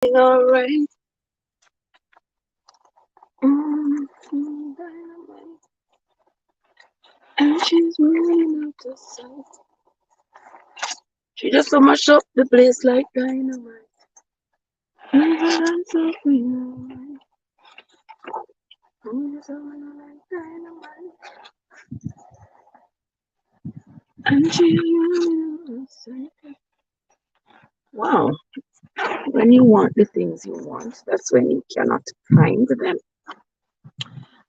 Alright. Dynamite. And she's moving out the sight. She just so mash up the place like dynamite. Never done something like dynamite. And she's moving out the sight. Wow. When you want the things you want, that's when you cannot find them.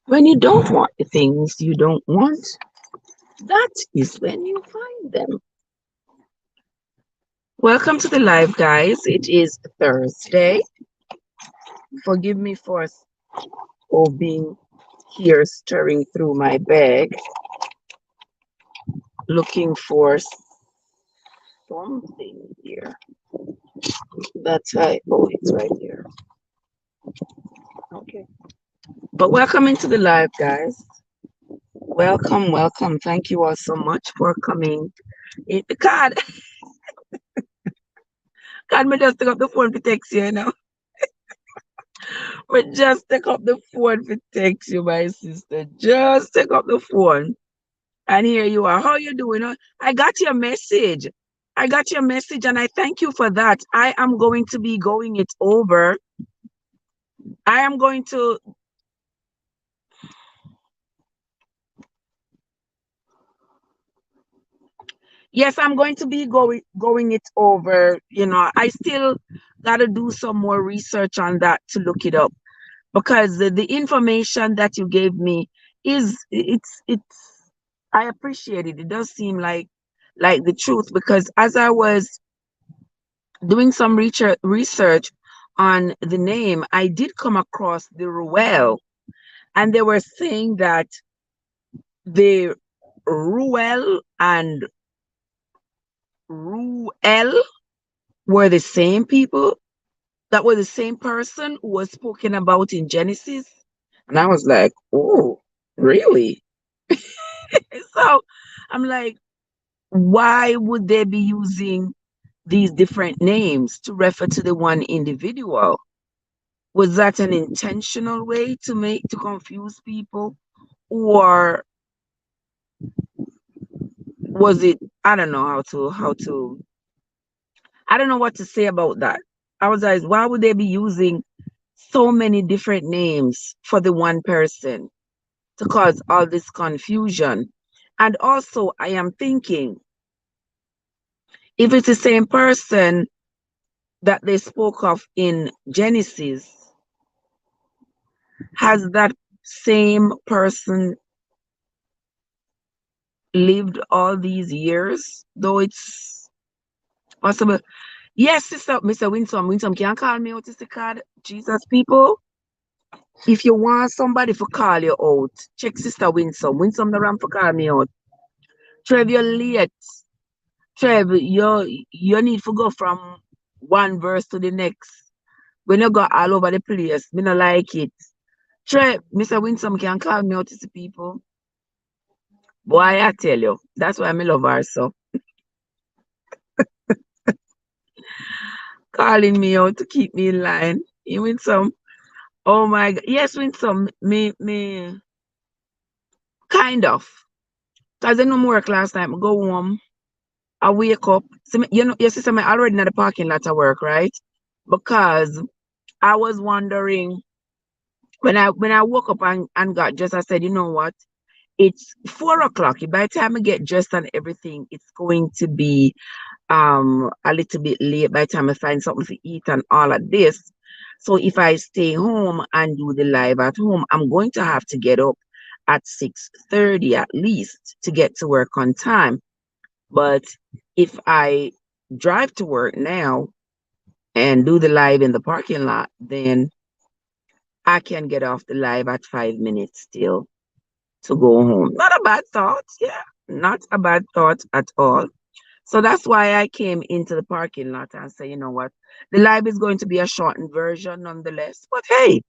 When you don't want the things you don't want, that is when you find them. Welcome to the live, guys. It is Thursday. Forgive me for being here stirring through my bag, looking for something here. That's right. Oh, it's right here. Okay. But welcome into the live, guys. Welcome, welcome. Thank you all so much for coming. God, God, me just take up the phone to text you, you know. Me just take up the phone to text you, my sister. Just take up the phone. And here you are. How you doing? I got your message. I got your message and I thank you for that. I am going to be going it over. I am going to Yes, I'm going to be going it over. I still got to do some more research on that to look it up because the information that you gave me it's I appreciate it. It does seem like the truth because as I was doing some research on the name, I did come across the Ruel, and they were saying that the Ruel and Ruel were the same people, that were the same person who was spoken about in Genesis. And I was like, oh, really? So I'm like, why would they be using these different names to refer to the one individual? Was that an intentional way to confuse people? Or was it, I don't know I don't know what to say about that. I was like, why would they be using so many different names for the one person to cause all this confusion? And also, I am thinking, if it's the same person that they spoke of in Genesis, has that same person lived all these years? Though it's possible. Yes, sister, Mr. Winsome. Winsome, can you call me out, sister card? Jesus, people. If you want somebody to call you out, check Sister Winsome. Winsome the ram for call me out. Trev, you're late. Trev, you need to go from one verse to the next. When you go all over the place, me not like it. Trev, Mr. Winsome can call me out to the people. Boy, I tell you, that's why I love her so. Calling me out to keep me in line. You Winsome. Oh my God. Yes, Winsome, me, kind of. Because I no more work last night. I go home. I wake up. See, your sister, I already in the parking lot at work, right? Because I was wondering when I woke up and got dressed, I said, you know what? It's 4 o'clock. By the time I get dressed and everything, it's going to be a little bit late by the time I find something to eat and all of this. So if I stay home and do the live at home, I'm going to have to get up at 6:30 at least to get to work on time. But if I drive to work now and do the live in the parking lot, then I can get off the live at 5 minutes still to go home. Not a bad thought. Yeah, not a bad thought at all. So that's why I came into the parking lot and say, you know what, the live is going to be a shortened version nonetheless. But hey,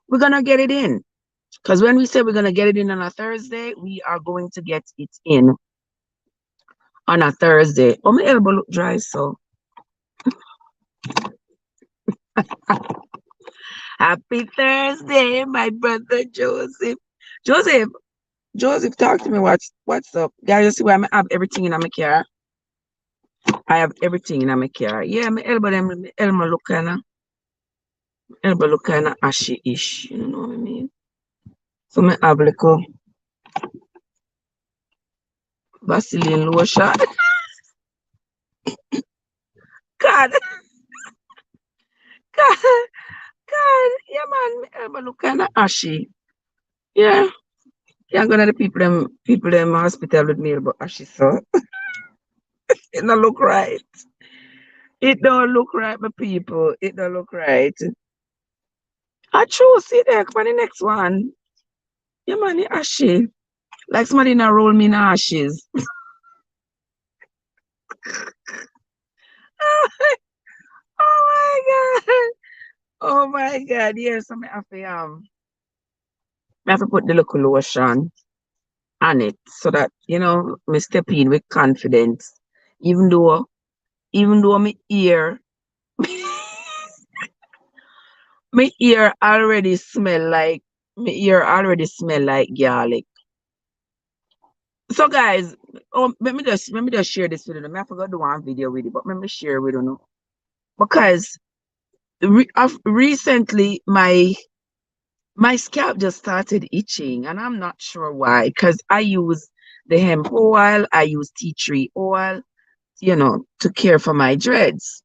we're going to get it in. Because when we say we're going to get it in on a Thursday, we are going to get it in on a Thursday. Oh, my elbow look dry, so Happy Thursday, my brother Joseph. Joseph, Joseph, talk to me. What's up? Guys, you see why I have everything in my car? I have everything in my car. Yeah, my elbow look kinda ashy-ish. You know what I mean? So I have little Vaseline lotion. God, God, God. Yeah, man, my elbow look kinda ashy. Yeah. Yeah, I'm gonna the people them hospital with me about ashy, so it don't look right. It don't look right, my people. It don't look right. I choose it there for the next one. Yeah, man, the ashy. Like somebody now roll me in ashes. Oh my god. Oh my god. Yes, I have to put the local lotion on it so that me step in with confidence. Even though my ear my ear already smell like garlic. So guys, let me just share this with you. I forgot to do one video with you, but let me share with you. Because recently my scalp just started itching, and I'm not sure why. Because I use the hemp oil, I use tea tree oil, to care for my dreads.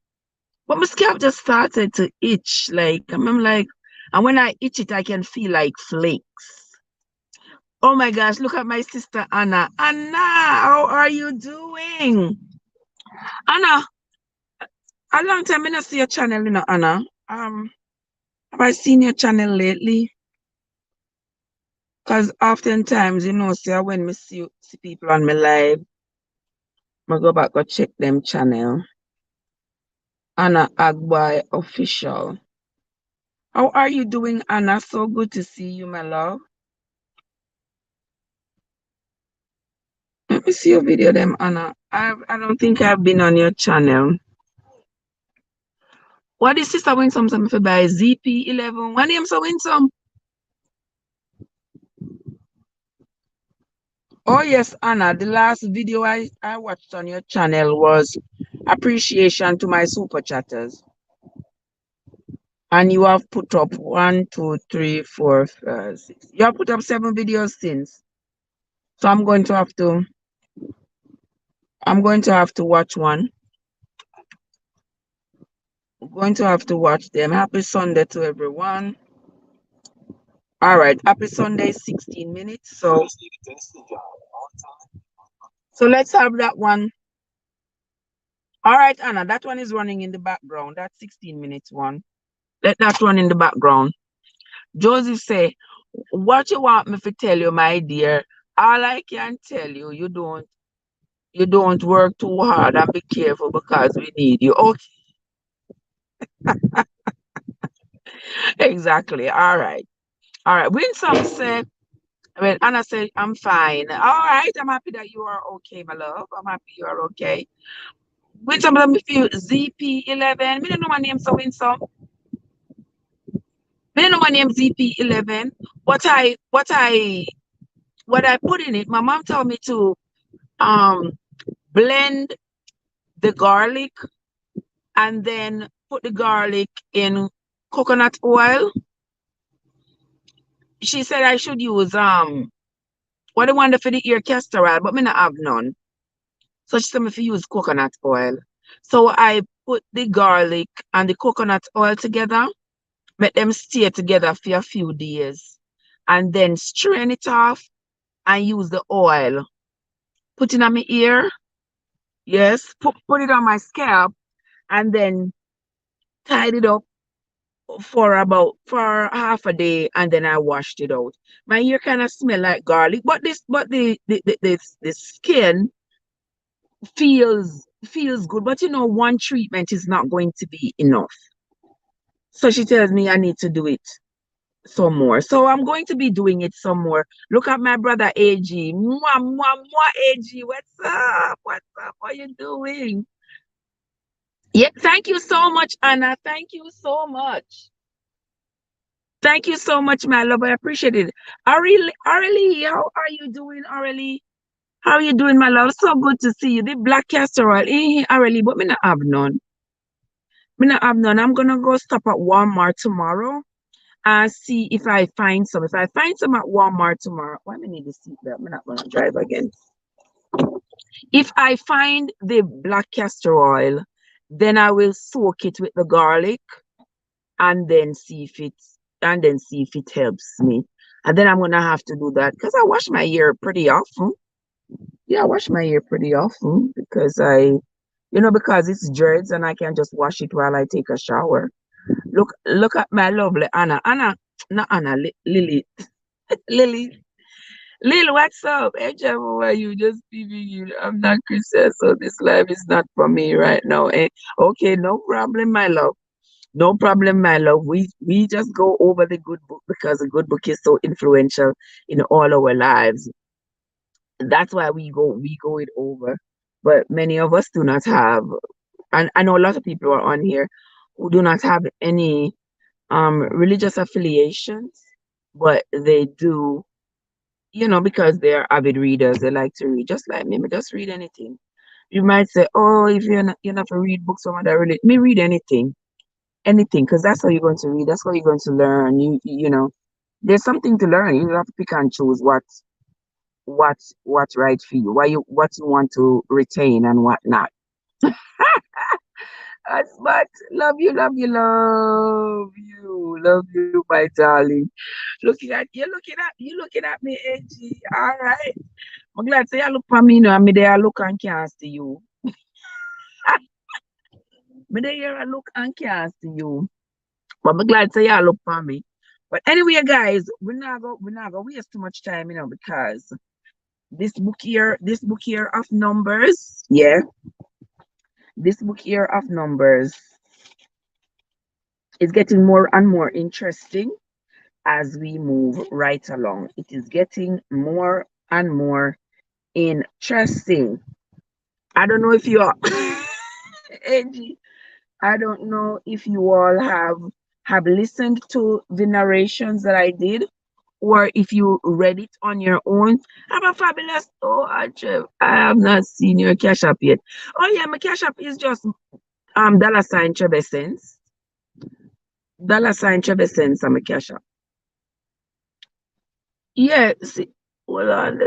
But my scalp just started to itch, like I'm like, and when I itch it, I can feel like flakes. Oh my gosh, look at my sister Anna. Anna, how are you doing? Anna, a long time I not see your channel, Anna. Have I seen your channel lately? Because oftentimes, see when me see people on my live, I go back go check them channel. Anna Agboy official. How are you doing, Anna? So good to see you, my love. Let me see your video, them, Anna. I don't think I've been on your channel. What is sister win some if you buy ZP11? When name so win some? Oh yes, Anna. The last video I watched on your channel was appreciation to my super chatters. And you have put up 1, 2, 3, 4, 5, 6. You have put up 7 videos since. So I'm going to have to watch one. I'm going to have to watch them. Happy Sunday to everyone. All right, happy Sunday, 16 minutes. So let's have that one. All right, Anna, that one is running in the background. That 16 minutes one. Let that run in the background. Joseph say, what you want me to tell you, my dear? All I can tell you, you don't work too hard and be careful because we need you. Okay, exactly. All right. All right. When some say, when Anna said, I'm fine. All right. I'm happy that you are okay, my love. I'm happy you are okay. When some of them feel ZP11, me don't know my name, so when some. Me don't know my name ZP11. What I put in it, my mom told me to um blend the garlic and then put the garlic in coconut oil. She said I should use what I want for the ear castor oil, but me not have none. So she said me if you use coconut oil. So I put the garlic and the coconut oil together, make them stay together for a few days, and then strain it off and use the oil. Put it on my ear, yes, put it on my scalp, and then tied it up for half a day, and then I washed it out. My ear kind of smell like garlic, but the skin feels good. But one treatment is not going to be enough. So she tells me I need to do it some more. So I'm going to be doing it some more. Look at my brother AG. Mwah, mwah, mwah, AG. What's up? What's up? What are you doing? Yeah, thank you so much, Anna. Thank you so much. Thank you so much, my love. I appreciate it. Aurelie, how are you doing, Aurelie? How are you doing, my love? So good to see you. The black castor oil, Aurelie, but me not have none. Me not have none. I'm gonna go stop at Walmart tomorrow and see if I find some. If I find some at Walmart tomorrow, why me need the seatbelt? I'm not gonna drive again. If I find the black castor oil, then I will soak it with the garlic and then see if it helps me. And then I'm gonna have to do that because I wash my hair pretty often. Yeah, I wash my hair pretty often because because it's dreads and I can just wash it while I take a shower. Look at my lovely Anna. Not Anna, Lily. Lily. Lil, what's up? Hey, Jeff, how are you? Just leaving you. I'm not Christian, so this life is not for me right now. Okay, no problem, my love. No problem, my love. We just go over the good book because the good book is so influential in all our lives. That's why we go it over. But many of us do not have, and I know a lot of people are on here who do not have any religious affiliations, but they do, because they're avid readers, they like to read just like me. Me just read anything. You might say, oh, if you're not to read books from other religion, me read anything, because that's how you're going to read. That's how you're going to learn. There's something to learn. You have to pick and choose what's right for you, what you want to retain and what not. That's but love you, my darling. Looking at me, AG. All right. I'm glad say you look for me now, and me there I look and can't see you. Me there here I look and can't see you. But I'm glad say you look for me. But anyway, guys, we're not gonna waste too much time, because this book here of numbers, yeah, this book here of numbers is getting more and more interesting as we move right along. It is getting more and more interesting. I don't know if you are Angie, I don't know if you all have listened to the narrations that I did, or if you read it on your own. Have a fabulous. Oh, I have not seen your cash app yet. Oh yeah, my cash app is just $ Trevor cents. Trevor cents on my cash app. Yeah, see, hold on,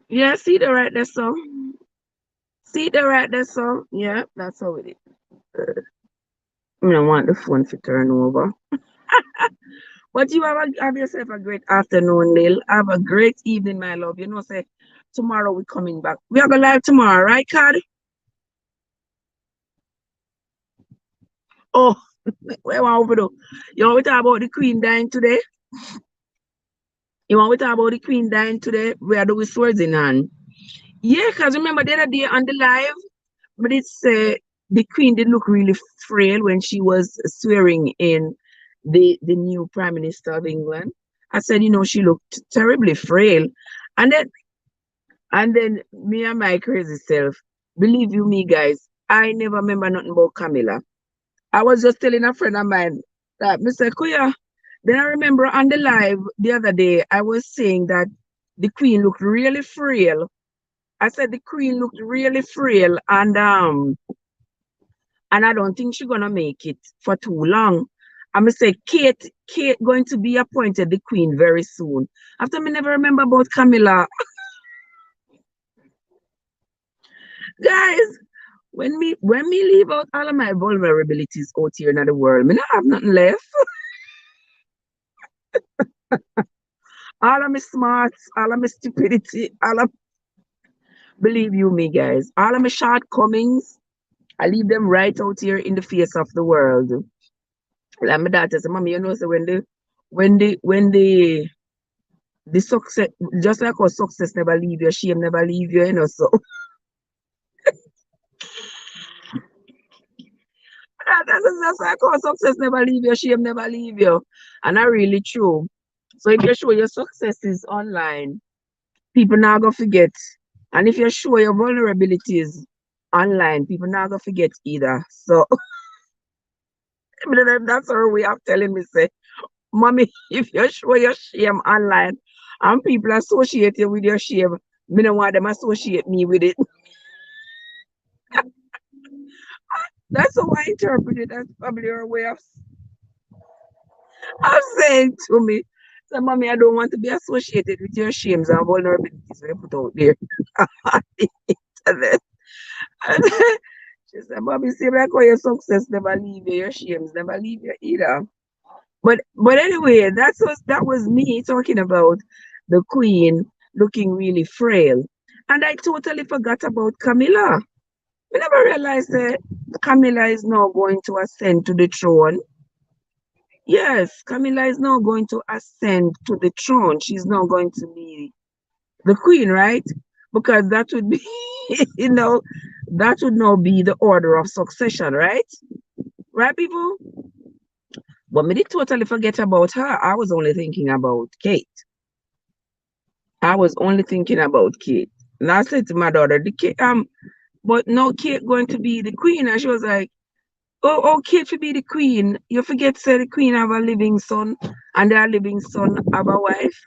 yeah, see the right there, so see the right there, so yeah, that's how it is. I don't want the phone to turn over. But you have yourself a great afternoon, Lil. Have a great evening, my love. Say tomorrow we're coming back. We are going live tomorrow, right, Cad? Oh, where want we do? You want to talk about the Queen dying today? You want to talk about the Queen dying today? We are doing swords in hand. Yeah, because remember the other day on the live, but it's the Queen did look really frail when she was swearing in the new Prime Minister of England. I said, she looked terribly frail. And then me and my crazy self, believe you me, guys, I never remember nothing about Camilla. I was just telling a friend of mine that Mr. Kuya. Then I remember on the live the other day, I was saying that the Queen looked really frail. I said the Queen looked really frail, and I don't think she's gonna make it for too long. I'm gonna say Kate going to be appointed the Queen very soon. After me never remember about Camilla. Guys, when me leave out all of my vulnerabilities out here in the world, me not have nothing left. All of my smarts, all of my stupidity, all of believe you me, guys, all of my shortcomings, I leave them right out here in the face of the world. Like my daughter said, Mommy, so when the success, just like how success never leave you, shame never leave you, so That's why I call success never leave you, shame never leave you. And that really true. So if you show your successes online, people now gonna forget. And if you show your vulnerabilities online, people now gonna forget either. So that's our way of telling me, say, mommy, if you show your shame online and people associate you with your shame, me don't want them associate me with it. That's how I interpret it. That's probably your way of saying to me, so mommy, I don't want to be associated with your shames and vulnerabilities you put out there on the internet. And she said, mommy, see like how your success never leave you, your shames never leave you either. But anyway, that was me talking about the queen looking really frail. And I totally forgot about Camilla. I never realized that Camilla is now going to ascend to the throne. Yes, Camilla is now going to ascend to the throne. She's now going to be the queen, right? Because that would be, you know, that would now be the order of succession, right? Right, people? But me did totally forget about her. I was only thinking about Kate. I was only thinking about Kate. And I said to my daughter, but no, Kate going to be the queen. And she was like, oh, Kate should be the queen. You forget, say the queen have a living son, and their living son have a wife.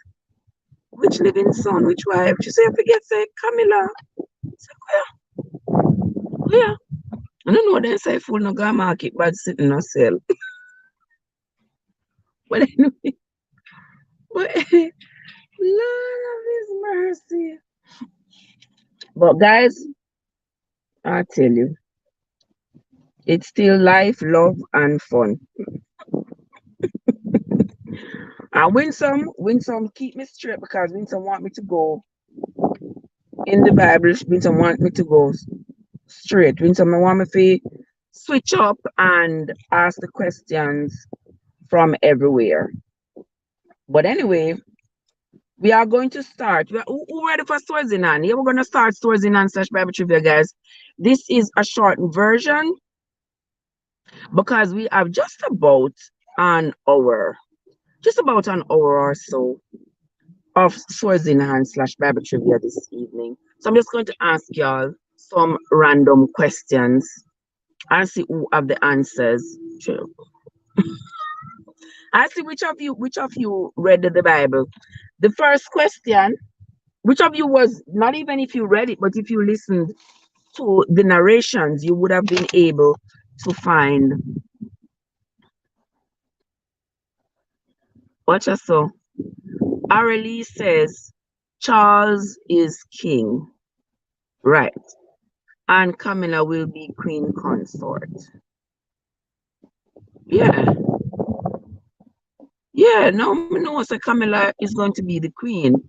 Which living son, which wife? She said, forget, say Camilla. I said, where? I don't know, they say full no go market, but sitting no sell. But anyway, but Lord of his mercy. But guys, I tell you, it's still life, love, and fun. And Winsome keep me straight because Winsome want me to go in the Bible. Winsome want me to go straight. Winsome want me to switch up and ask the questions from everywhere. But anyway, we are going to start. Who ready for Swords in Hand? Yeah, we're going to start Swords in Hand / Bible Trivia, guys. This is a short version because we have just about an hour or so of Swords in Hand / Bible Trivia this evening. So I'm just going to ask y'all some random questions and see who have the answers. I see which of you read the Bible. The first question, which of you was not even if you read it, but if you listened to the narrations, you would have been able to find. Watch us so. Aurelie says Charles is king, right? And Camilla will be queen consort. Yeah, yeah. No, so Camilla is going to be the queen.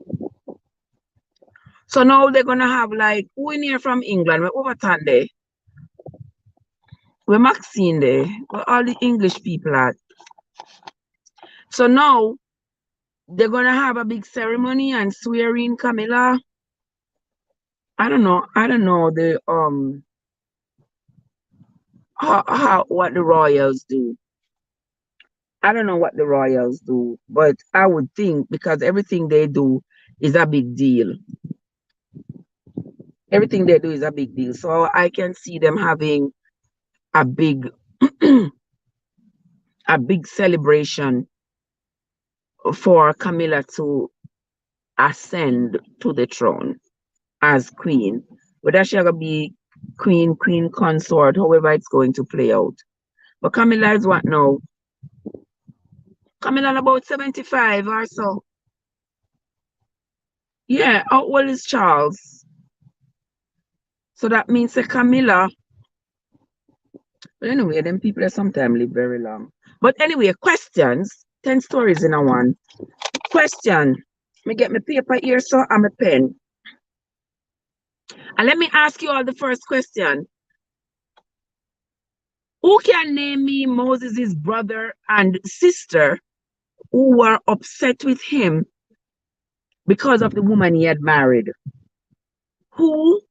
So now they're gonna have like who in here from England? We're Overton there. We're Maxine there. Where all the English people at. So now they're gonna have a big ceremony and swearing Camilla. I don't know. I don't know the how what the royals do. I don't know what the royals do, but I would think because everything they do is a big deal. Everything they do is a big deal. So I can see them having a big a big celebration for Camilla to ascend to the throne as queen. Whether she's gonna be queen consort, however it's going to play out. But Camilla is what now? Camilla about 75 or so. Yeah, how old is Charles? So that means that Camilla. But anyway, them people sometimes live very long. But anyway, questions. 10 stories in a one. Question. Let me get my paper here, so I'm a pen. And let me ask you all the first question. Who can name me Moses' brother and sister who were upset with him because of the woman he had married? Who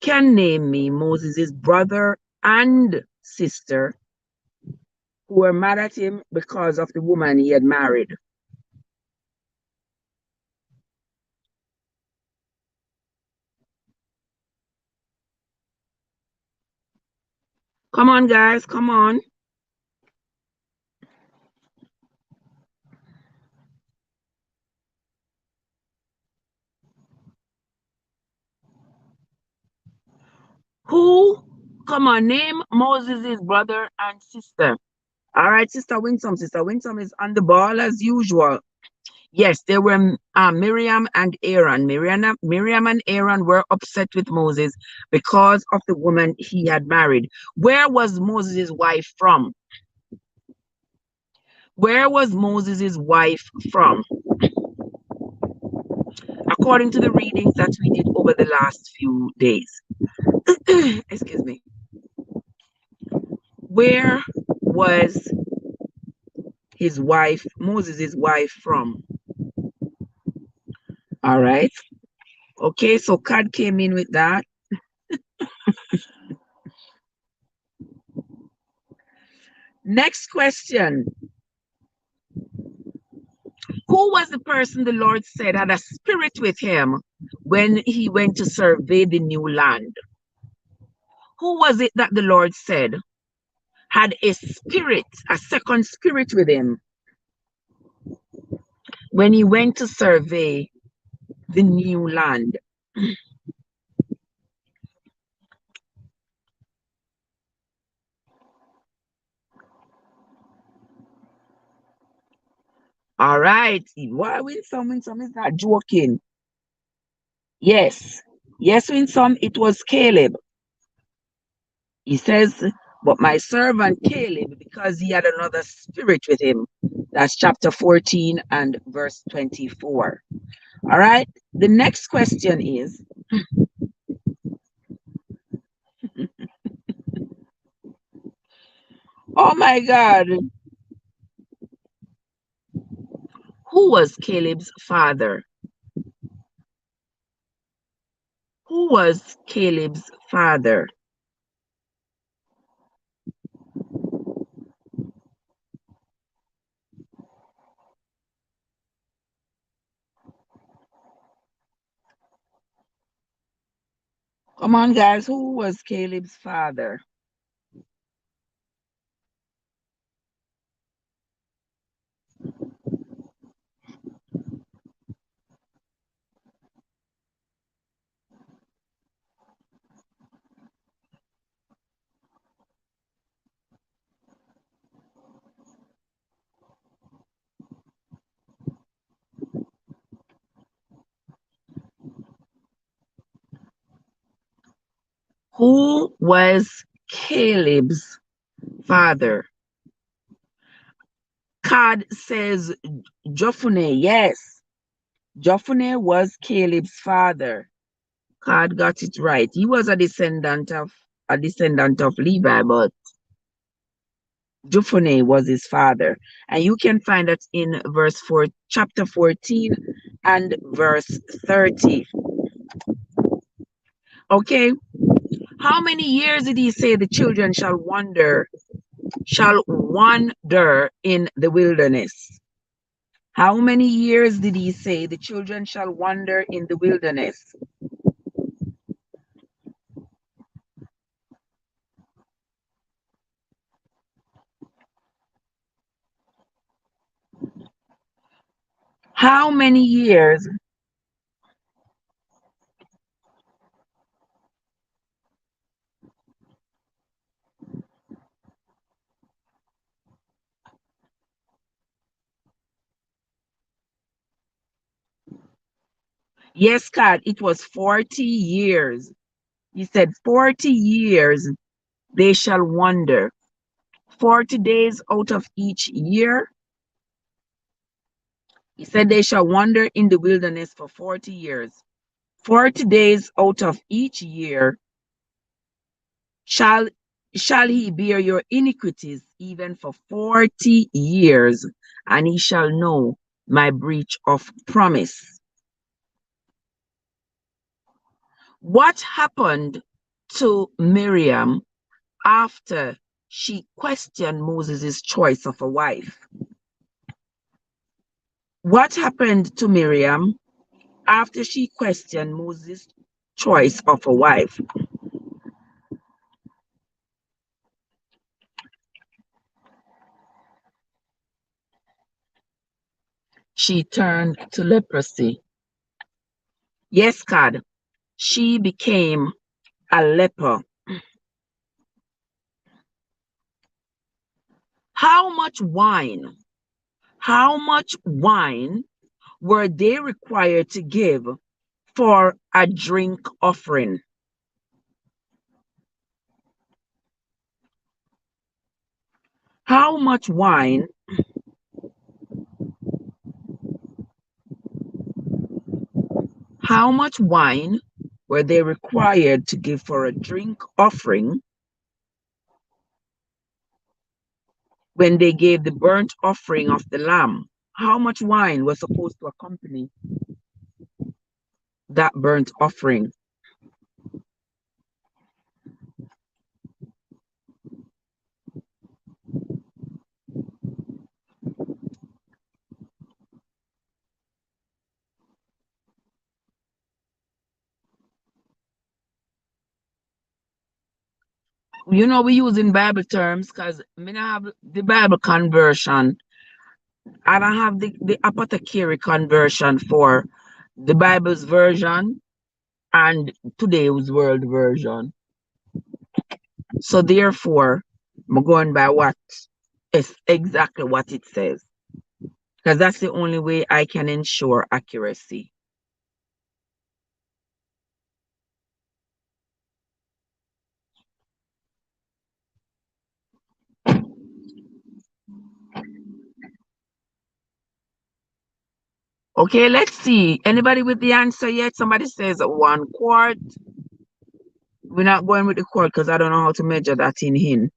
can name me Moses' brother and sister who were mad at him because of the woman he had married. Come on, guys, come on. Who, come on, name Moses' brother and sister. All right, Sister Winsome. Sister Winsome is on the ball as usual. Yes, they were Miriam and Aaron. Miriam and Aaron were upset with Moses because of the woman he had married. Where was Moses' wife from? Where was Moses' wife from? According to the readings that we did over the last few days. Excuse me. Where was his wife, Moses' wife, from? All right. Okay, so Cad came in with that. Next question. Who was the person the Lord said had a spirit with him when he went to survey the new land? Who was it that the Lord said had a spirit, a second spirit with him when he went to survey the new land? All right. Why Winsome is not joking? Yes. Yes, Winsome, it was Caleb. He says, but my servant Caleb, because he had another spirit with him. That's chapter 14 and verse 24. All right. The next question is, oh my God, who was Caleb's father? Who was Caleb's father? Come on, guys. Who was Caleb's father? Who was Caleb's father? Cad says Jephunneh. Yes, Jephunneh was Caleb's father. Cad got it right. He was a descendant of Levi, but Jephunneh was his father. And you can find that in chapter 14 and verse 30. Okay. How many years did he say the children shall wander in the wilderness? How many years did he say the children shall wander in the wilderness? How many years? Yes, God, it was 40 years. He said 40 years they shall wander. 40 days out of each year. He said they shall wander in the wilderness for 40 years. 40 days out of each year shall shall he bear your iniquities even for 40 years, and he shall know my breach of promise. What happened to Miriam after she questioned Moses' choice of a wife. What happened to Miriam after she questioned Moses' choice of a wife? She turned to leprosy. Yes, God, she became a leper. How much wine? How much wine were they required to give for a drink offering? How much wine How much wine were they required to give for a drink offering when they gave the burnt offering of the lamb? How much wine was supposed to accompany that burnt offering? You know, we use in Bible terms because I mean, I have the Bible conversion. I don't have the apothecary conversion for the Bible's version and today's world version. So therefore, I'm going by what is exactly what it says. Because that's the only way I can ensure accuracy. Okay, let's see. Anybody with the answer yet? Somebody says 1 quart. We're not going with the quart because I don't know how to measure that in hin.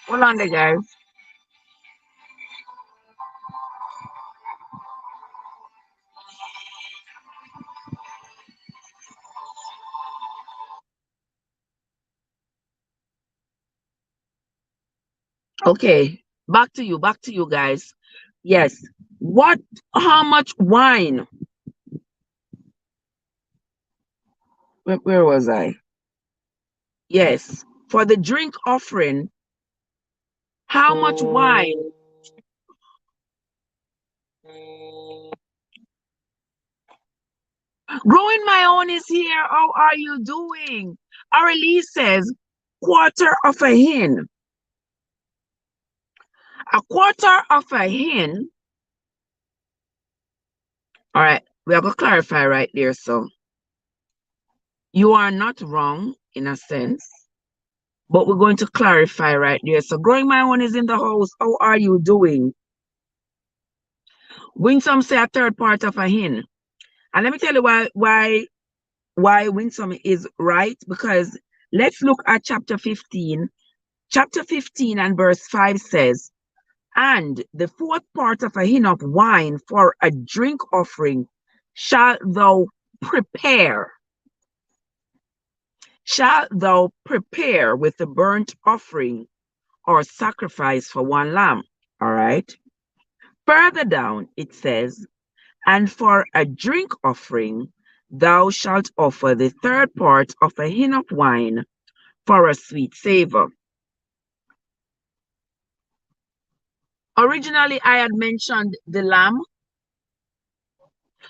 Hold on there, guys. Okay, back to you guys. Yes. How much wine? Where was I? Yes. For the drink offering, how much wine? Growing my own is here. How are you doing? Aurelie says, quarter of a hin. A quarter of a hin. All right, we are going to clarify right there. So you are not wrong in a sense, but we're going to clarify right there. So growing my own is in the house. How are you doing? Winsome say a third part of a hin. And let me tell you why Winsome is right, because let's look at chapter 15. Chapter 15 and verse 5 says, and the fourth part of a hin of wine for a drink offering shalt thou prepare. Shalt thou prepare with the burnt offering or sacrifice for one lamb. All right. Further down, it says, and for a drink offering, thou shalt offer the third part of a hin of wine for a sweet savor. Originally, I had mentioned the lamb.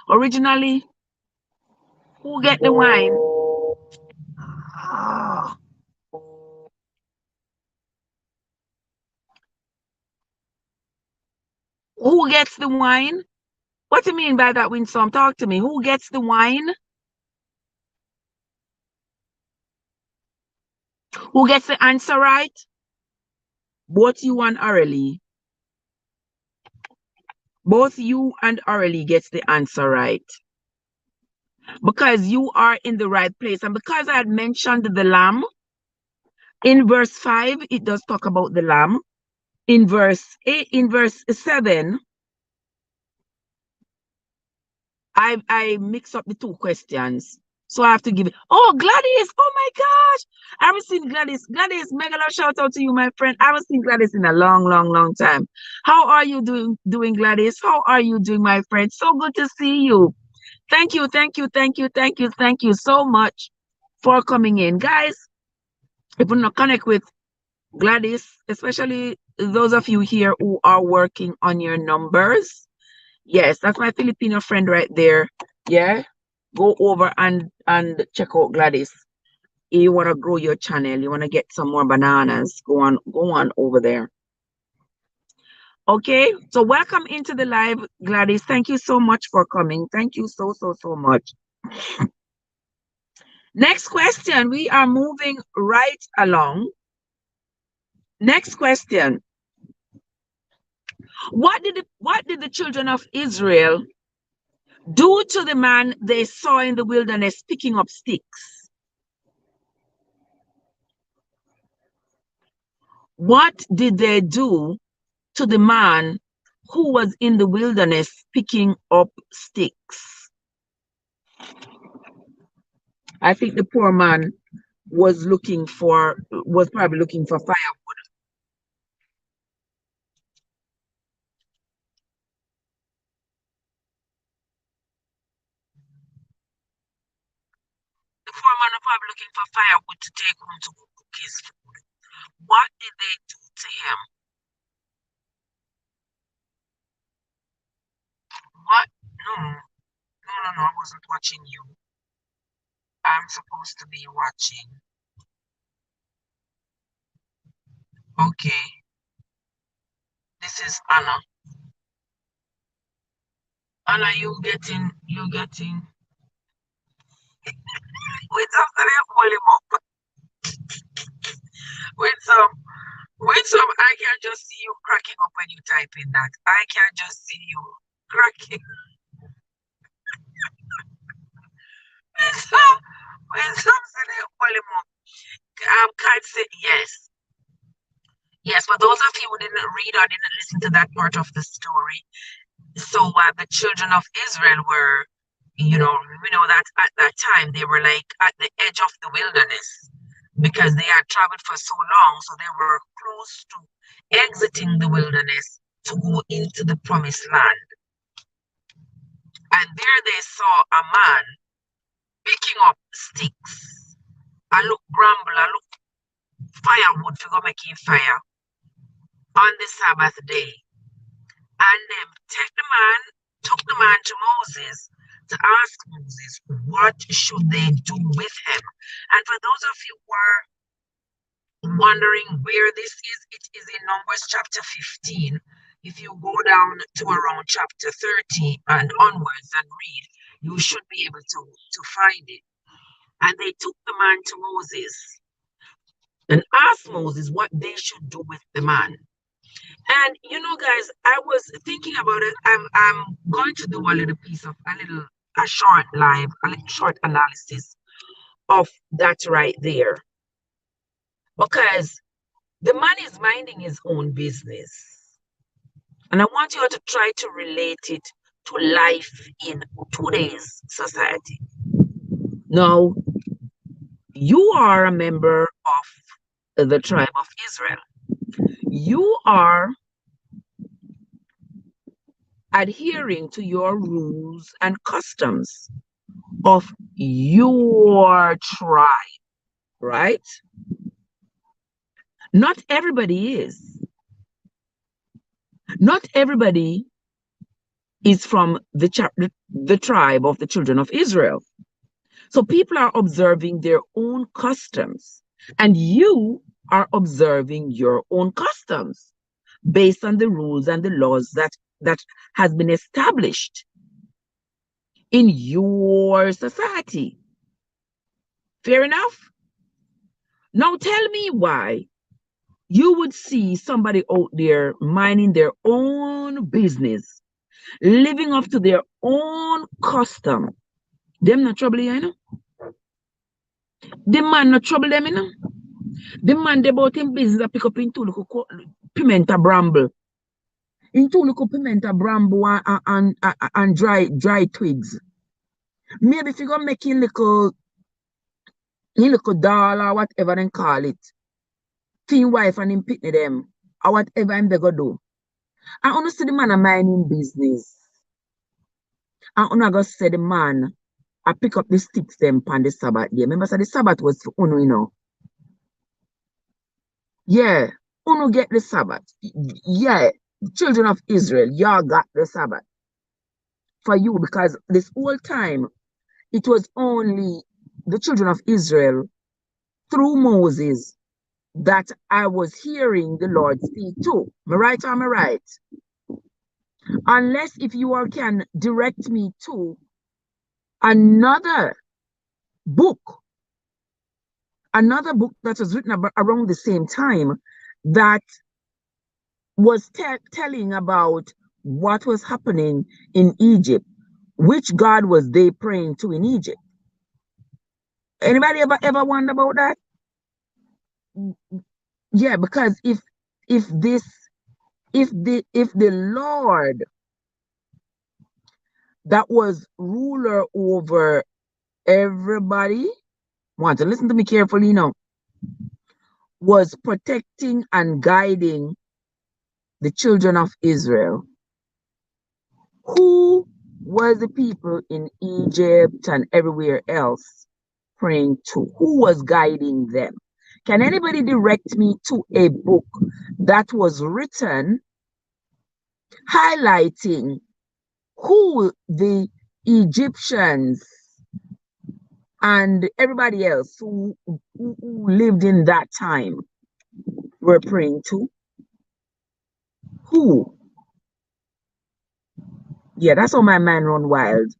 Originally, who get the wine? Ah. Who gets the wine? What do you mean by that, Winsome? Talk to me. Who gets the wine? Who gets the answer right? Both you and Aurelie. Both you and Aurelie gets the answer right. Because you are in the right place. And because I had mentioned the lamb, in verse 5, it does talk about the lamb. In verse 7, I mix up the two questions. So I have to give it. Oh, Gladys. Oh my gosh. I haven't seen Gladys. Gladys, mega love shout out to you, my friend. I haven't seen Gladys in a long, long, long time. How are you doing, Gladys? How are you doing, my friend? So good to see you. Thank you, thank you, thank you, thank you, thank you so much for coming in. Guys, if you not connect with Gladys, especially those of you here who are working on your numbers. Yes, that's my Filipino friend right there. Yeah. Go over and check out Gladys. You want to grow your channel, you want to get some more bananas, go on over there. Okay, so welcome into the live, Gladys. Thank you so much for coming. Thank you so much. Next question, we are moving right along. Next question. What did the children of Israel do to the man they saw in the wilderness picking up sticks? What did they do to the man who was in the wilderness picking up sticks? I think the poor man was probably looking for firewood. The poor man was probably looking for firewood to take home to cook his food. What did they do to him? What? No, I wasn't watching you. I'm supposed to be watching. Okay. This is Anna. Anna, you getting wait after they call him up. Wait some I can just see you cracking up when you type in that. I can just see you cracking. When some say they call him up. Can't say yes. Yes, for those of you who didn't read or didn't listen to that part of the story, so while the children of Israel were, we know that at that time they were like at the edge of the wilderness because they had traveled for so long, so they were close to exiting the wilderness to go into the promised land. And there they saw a man picking up sticks. I look grumble, I look firewood for go making fire on the Sabbath day. And them took the man to Moses to ask Moses what should they do with him. And for those of you who are wondering where this is, it is in Numbers chapter 15. If you go down to around chapter 30 and onwards and read, you should be able to find it. And they took the man to Moses and asked Moses what they should do with the man. And guys, I was thinking about it. I'm going to do a short live, a little short analysis of that right there. Because the man is minding his own business. And I want you to try to relate it to life in today's society. Now, you are a member of the tribe of Israel. You are adhering to your rules and customs of your tribe, right? Not everybody is. Not everybody is from the tribe of the children of Israel. So people are observing their own customs, and you are observing your own customs based on the rules and the laws that has been established in your society. Fair enough? Now tell me why you would see somebody out there minding their own business, living up to their own custom. Them not trouble you, you know? The man not trouble them, you know? The man they bought him business pick up into little pimenta bramble. Into little pimenta bramble and dry twigs. Maybe if you go make little doll or whatever then call it, teen wife and him pitney them, or whatever him they go do. And you see the man a mining business. And you go say the man I pick up the sticks them on the Sabbath day. Remember, so the Sabbath was for Uno, you know. Yeah, Uno get the Sabbath. Yeah, children of Israel, y'all got the Sabbath for you because this whole time it was only the children of Israel through Moses that I was hearing the Lord speak to. Am I right or am I right? Unless if you all can direct me to another book, that was written around the same time that was telling about what was happening in Egypt, which God was they praying to in Egypt. Anybody ever wonder about that? Yeah, because if this if the Lord that was ruler over everybody, want to listen to me carefully now, was protecting and guiding the children of Israel, who was the people in Egypt and everywhere else praying to? Who was guiding them? Can anybody direct me to a book that was written highlighting who the Egyptians and everybody else who lived in that time were praying to? Who? Yeah, that's how my mind run wild.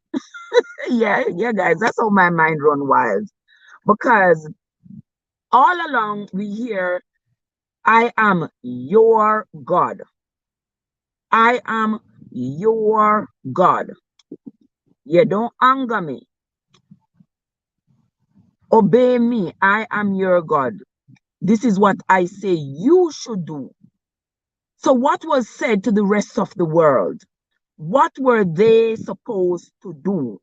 Yeah, guys, that's how my mind run wild. Because all along we hear, I am your God. I am your God. You don't anger me. Obey me. I am your God. This is what I say you should do. So, what was said to the rest of the world? What were they supposed to do?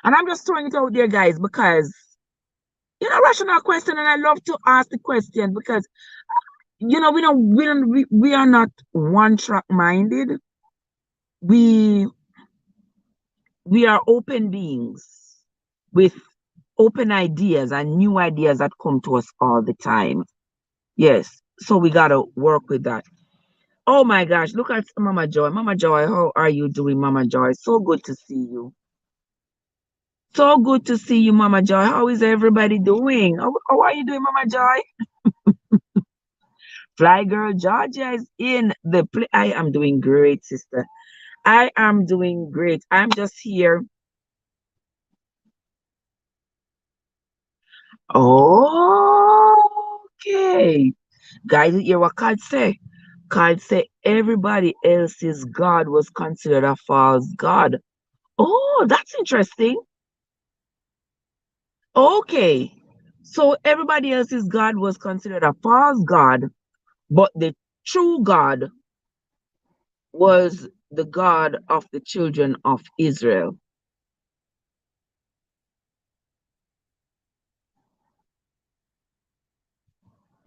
And I'm just throwing it out there, guys, because rational question, and I love to ask the question because we are not one track minded. We we are open beings with open ideas and new ideas that come to us all the time. Yes, so we gotta work with that. Oh my gosh, look at Mama Joy. Mama Joy, how are you doing, Mama Joy? So good to see you. So good to see you, Mama Joy. How is everybody doing? How are you doing, Mama Joy? Fly Girl Georgia is in the play. I am doing great, sister. I am doing great. I'm just here. Okay. Guys, you hear what God say? God say everybody else's God was considered a false God. Oh, that's interesting. Okay. So everybody else's God was considered a false God, but the true God was the God of the children of Israel.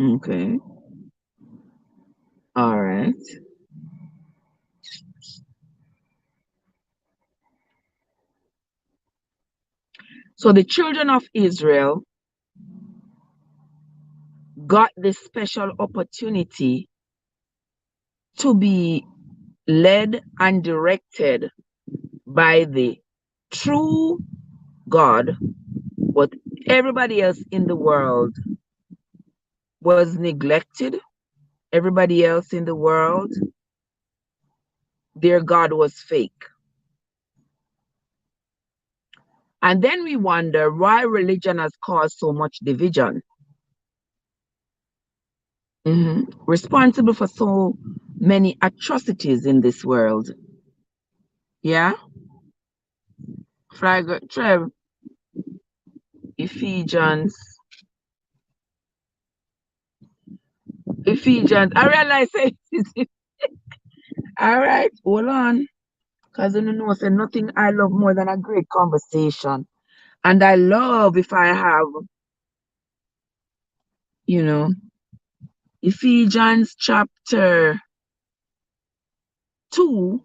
Okay. All right. So the children of Israel got this special opportunity to be led and directed by the true God, but everybody else in the world was neglected. Everybody else in the world, their God was fake. And then we wonder why religion has caused so much division. Responsible for so many atrocities in this world. Yeah? Trev, Ephesians. Ephesians. I realize it. All right, hold on. Because you know, say nothing I love more than a great conversation. And I love if I have, you know, Ephesians chapter 2.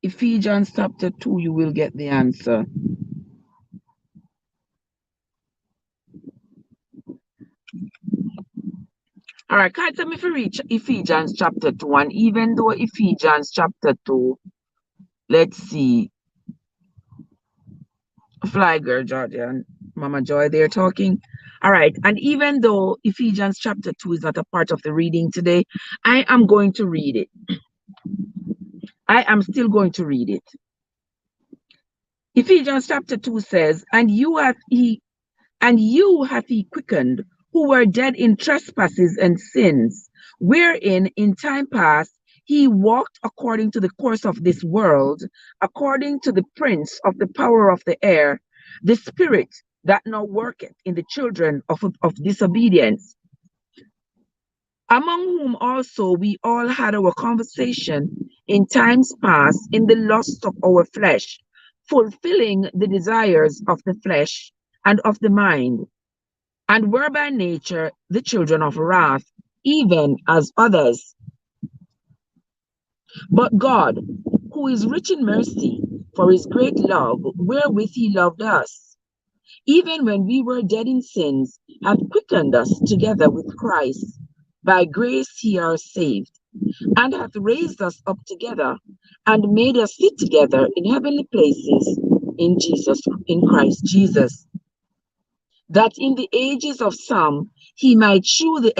Ephesians chapter 2, you will get the answer. All right, can't tell me if you reach Ephesians chapter 2, and even though Ephesians chapter 2, let's see, Fly Girl Georgia and Mama Joy, they're talking. All right, and even though Ephesians chapter 2 is not a part of the reading today, I am going to read it. I am still going to read it. Ephesians chapter 2 says, and you hath he quickened, who were dead in trespasses and sins, wherein in time past he walked according to the course of this world, according to the prince of the power of the air, the spirit that now worketh in the children of disobedience, among whom also we all had our conversation in times past in the lust of our flesh, fulfilling the desires of the flesh and of the mind, and were by nature the children of wrath, even as others. But God, who is rich in mercy, for his great love wherewith he loved us, even when we were dead in sins, hath quickened us together with Christ. By grace ye are saved, and hath raised us up together, and made us sit together in heavenly places in Christ Jesus, that in the ages of some he might shew the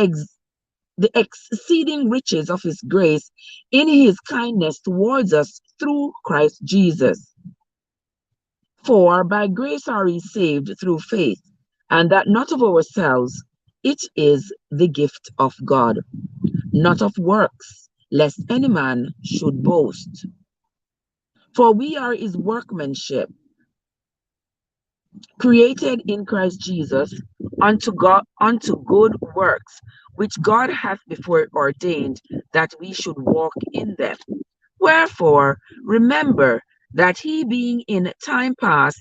exceeding riches of his grace in his kindness towards us through Christ Jesus. For by grace are ye saved through faith, and that not of ourselves, it is the gift of God, not of works, lest any man should boast. For we are his workmanship, created in Christ Jesus unto good works, which God hath before ordained that we should walk in them. Wherefore, remember that he being in time past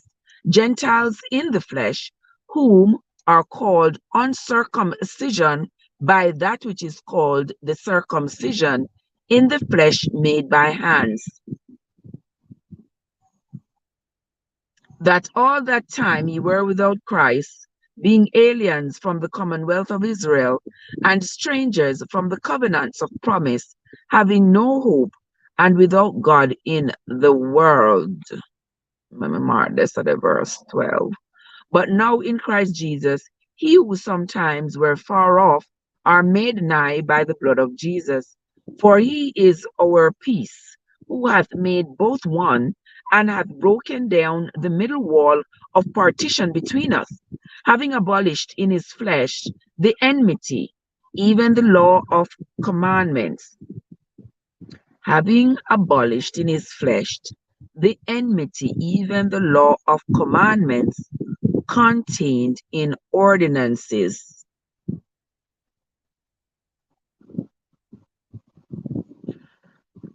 Gentiles in the flesh, whom are called uncircumcision by that which is called the circumcision in the flesh made by hands, that all that time ye were without Christ, being aliens from the commonwealth of Israel, and strangers from the covenants of promise, having no hope, and without God in the world. Let me mark this at the verse 12. But now in Christ Jesus, he who sometimes were far off are made nigh by the blood of Jesus. For he is our peace, who hath made both one, and hath broken down the middle wall of partition between us, having abolished in his flesh the enmity, even the law of commandments, having abolished in his flesh the enmity, even the law of commandments contained in ordinances,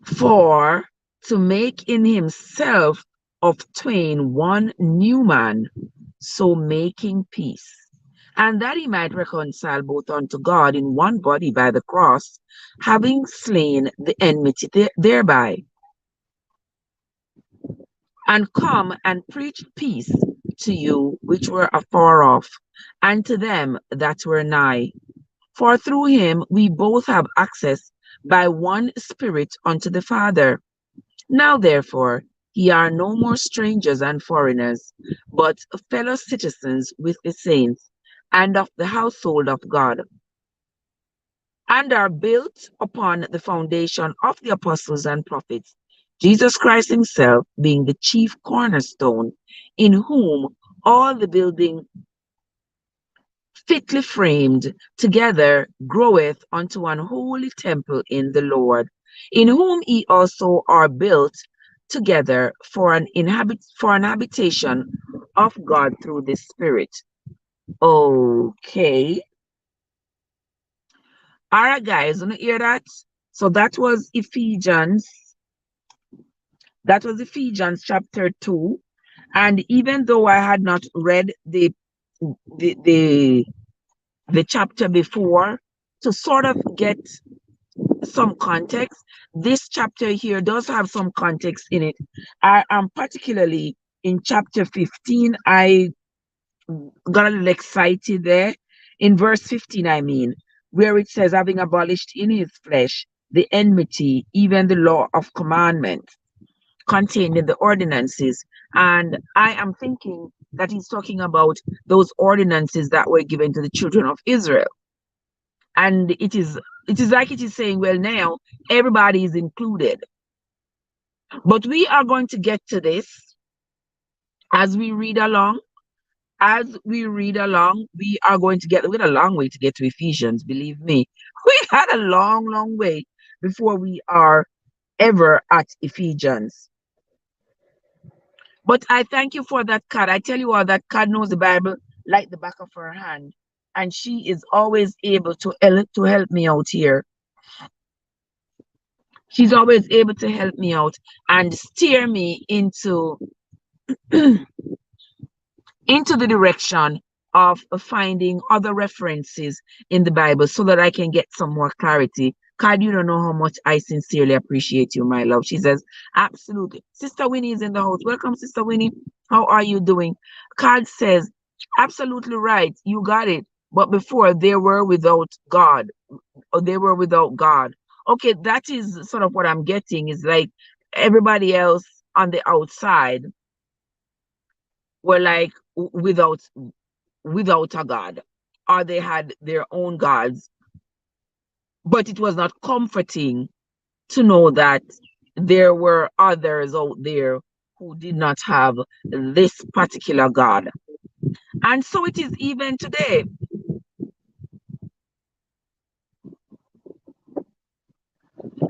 for to make in himself of twain one new man, so making peace, and that he might reconcile both unto God in one body by the cross, having slain the enmity thereby, and come and preach peace to you which were afar off, and to them that were nigh. For through him we both have access by one Spirit unto the Father. Now therefore ye are no more strangers and foreigners, but fellow citizens with the saints, and of the household of God, and are built upon the foundation of the apostles and prophets, Jesus Christ himself being the chief cornerstone, in whom all the building fitly framed together groweth unto an holy temple in the Lord, in whom ye also are built together for an habitation of God through the Spirit. Okay. All right, guys, want to hear that? So that was Ephesians That was Ephesians chapter 2. And even though I had not read the the, the chapter before, to sort of get some context, this chapter here does have some context in it. I am particularly in chapter 15. I got a little excited there. In verse 15, I mean, where it says, having abolished in his flesh the enmity, even the law of commandment contained in the ordinances. And I am thinking that he's talking about those ordinances that were given to the children of Israel. And it is like it is saying, well, now everybody is included. But we are going to get to this as we read along. As we read along, we are going to get, we got a long way to get to Ephesians, believe me. We had a long, long way before we are ever at Ephesians. But I thank you for that card. I tell you all, that card knows the Bible like the back of her hand. And she is always able to help me out here. She's always able to help me out and steer me into into the direction of finding other references in the Bible so that I can get some more clarity. God, you don't know how much I sincerely appreciate you, my love. She says, absolutely. Sister Winnie is in the house. Welcome, Sister Winnie. How are you doing? God says, absolutely right. You got it. But before, they were without God. Or they were without God. Okay, that is sort of what I'm getting. Is like everybody else on the outside were like without a God, or they had their own gods. But it was not comforting to know that there were others out there who did not have this particular God. And so it is even today.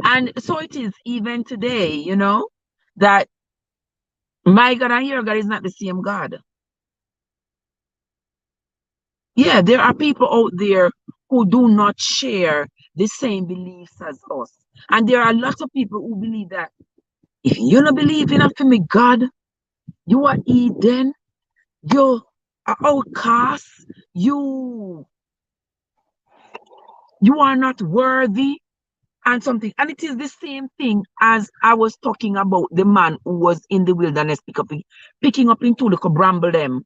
And so it is even today, that my God and your God is not the same God. Yeah, there are people out there who do not share the same beliefs as us. And there are lots of people who believe that if you don't believe in a me God, you are Eden, you are outcast, you are not worthy and something. And it is the same thing as I was talking about the man who was in the wilderness picking up into little bramble them.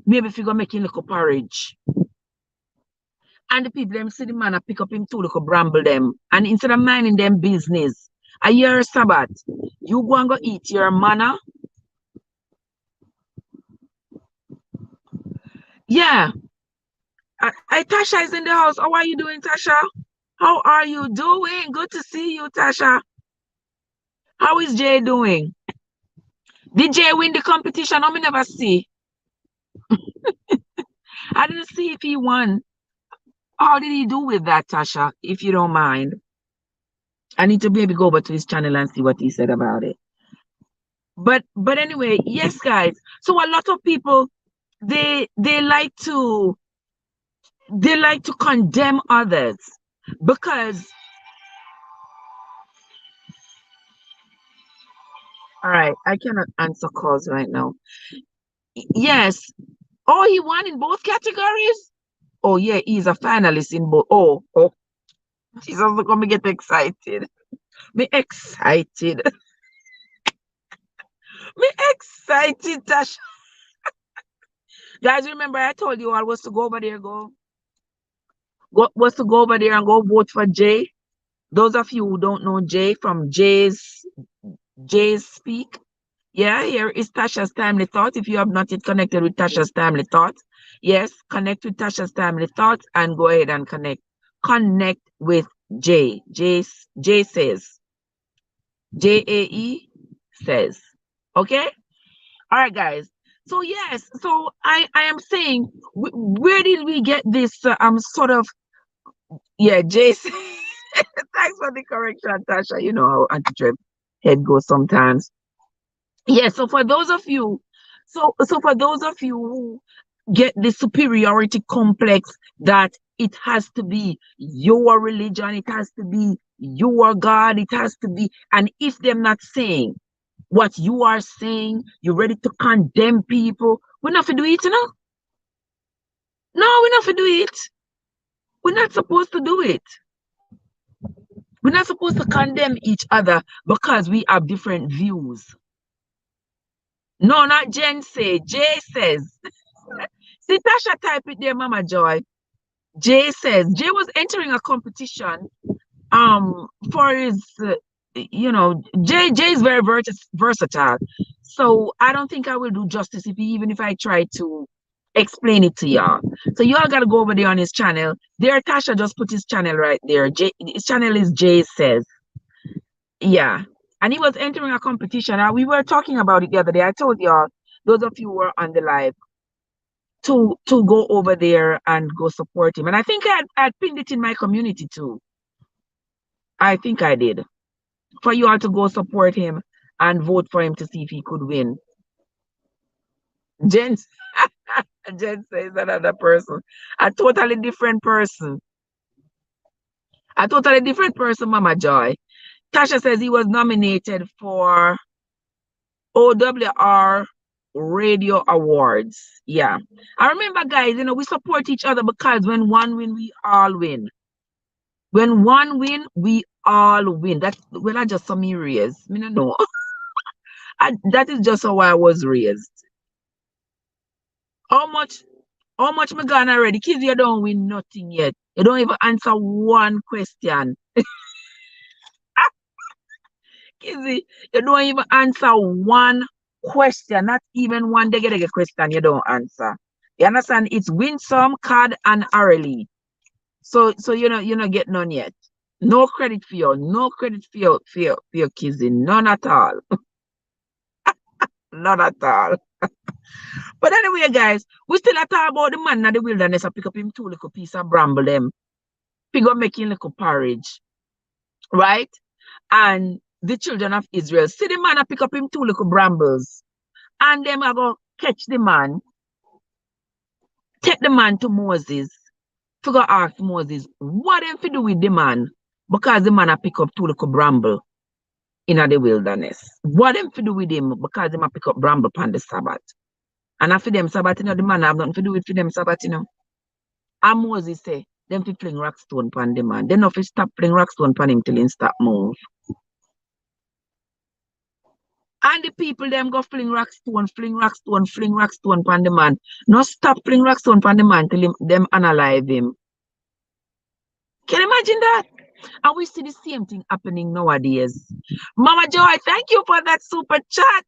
Maybe if you go making little porridge. And the people them see the man pick up him two little bramble them. And instead of minding them business, a year Sabbath, you go and go eat your manna. Yeah. Tasha is in the house. How are you doing, Tasha? How are you doing? Good to see you, Tasha. How is Jay doing? Did Jay win the competition? I never see. I didn't see if he won. How did he do with that, Tasha? If you don't mind. I need to maybe go over to his channel and see what he said about it. But anyway, yes, guys. So a lot of people they like to condemn others because all right, I cannot answer calls right now. Yes. Oh, he won in both categories? Oh yeah, he's a finalist in both. Oh, Jesus, look at me get excited. Me excited. Me excited, Tasha. Guys, remember I told you I was to go over there, was to go over there and go vote for Jay. Those of you who don't know Jay from Jay's Speak. Yeah, here is Tasha's Timely Thought. If you have not yet connected with Tasha's Timely Thought, yes, connect with Tasha's Timely Thought and go ahead and connect. Connect with Jay. Jay says. JAE says. Okay? All right, guys. So yes, so I am saying, where did we get this sort of, yeah, Jay says. Thanks for the correction, Tasha. You know how anti-trip head goes sometimes. Yeah, so for those of you, for those of you who get the superiority complex that it has to be your religion, it has to be your God, it has to be, and if they're not saying what you are saying, you're ready to condemn people. We're not to do it, you know? No, we're not to do it. We're not supposed to do it. We're not supposed to condemn each other because we have different views. No, not Jen say. Jay says. See, Tasha type it there, Mama Joy. Jay says. Jay was entering a competition for his Jay is very versatile, so I don't think I will do justice even if I try to explain it to y'all. So y'all got to go over there on his channel there. Tasha just put his channel right there. His channel is Jay Says. Yeah, and he was entering a competition, and we were talking about it the other day. I told y'all, those of you who were on the live, to go over there and go support him, and I think I'd pinned it in my community too. I think I did, for you all to go support him and vote for him to see if he could win. Jen, Jen says another person, a totally different person. A totally different person, Mama Joy. Tasha says he was nominated for OWR Radio Awards. Yeah. I remember, guys, we support each other because when one win, we all win. When one win, we all win. That's when I just saw me raised. I don't know. That is just how I was raised. How much me gone already? Kids, you don't win nothing yet. You don't even answer one question. Kizzy, you don't even answer one question. Not even one dege question you don't answer. You understand? It's Winsome, Cad, and Arely. So you not get none yet. No credit for you. No credit for your Kizzy. None at all. None at all. But anyway, guys, we still talk about the man in the wilderness. I pick up him 2 little piece of bramble them. Pick up making little porridge. Right? And the children of Israel see the man I pick up him 2 little brambles. And them I go catch the man. Take the man to Moses. To go ask Moses, what them to do with the man? Because the man I pick up 2 little bramble in the wilderness. What them to do with him? Because them I pick up bramble upon the Sabbath. And after them Sabbath, the man have nothing to do with them Sabbath, And Moses say, them fi fling rock stone upon the man. They no fi stop fling rock stone upon him till he stop move. And the people them go fling rock stone upon the man. No stop fling rock stone upon the man till them unalive him. Can you imagine that? And we see the same thing happening nowadays. Mama Joy, thank you for that super chat. Yeah!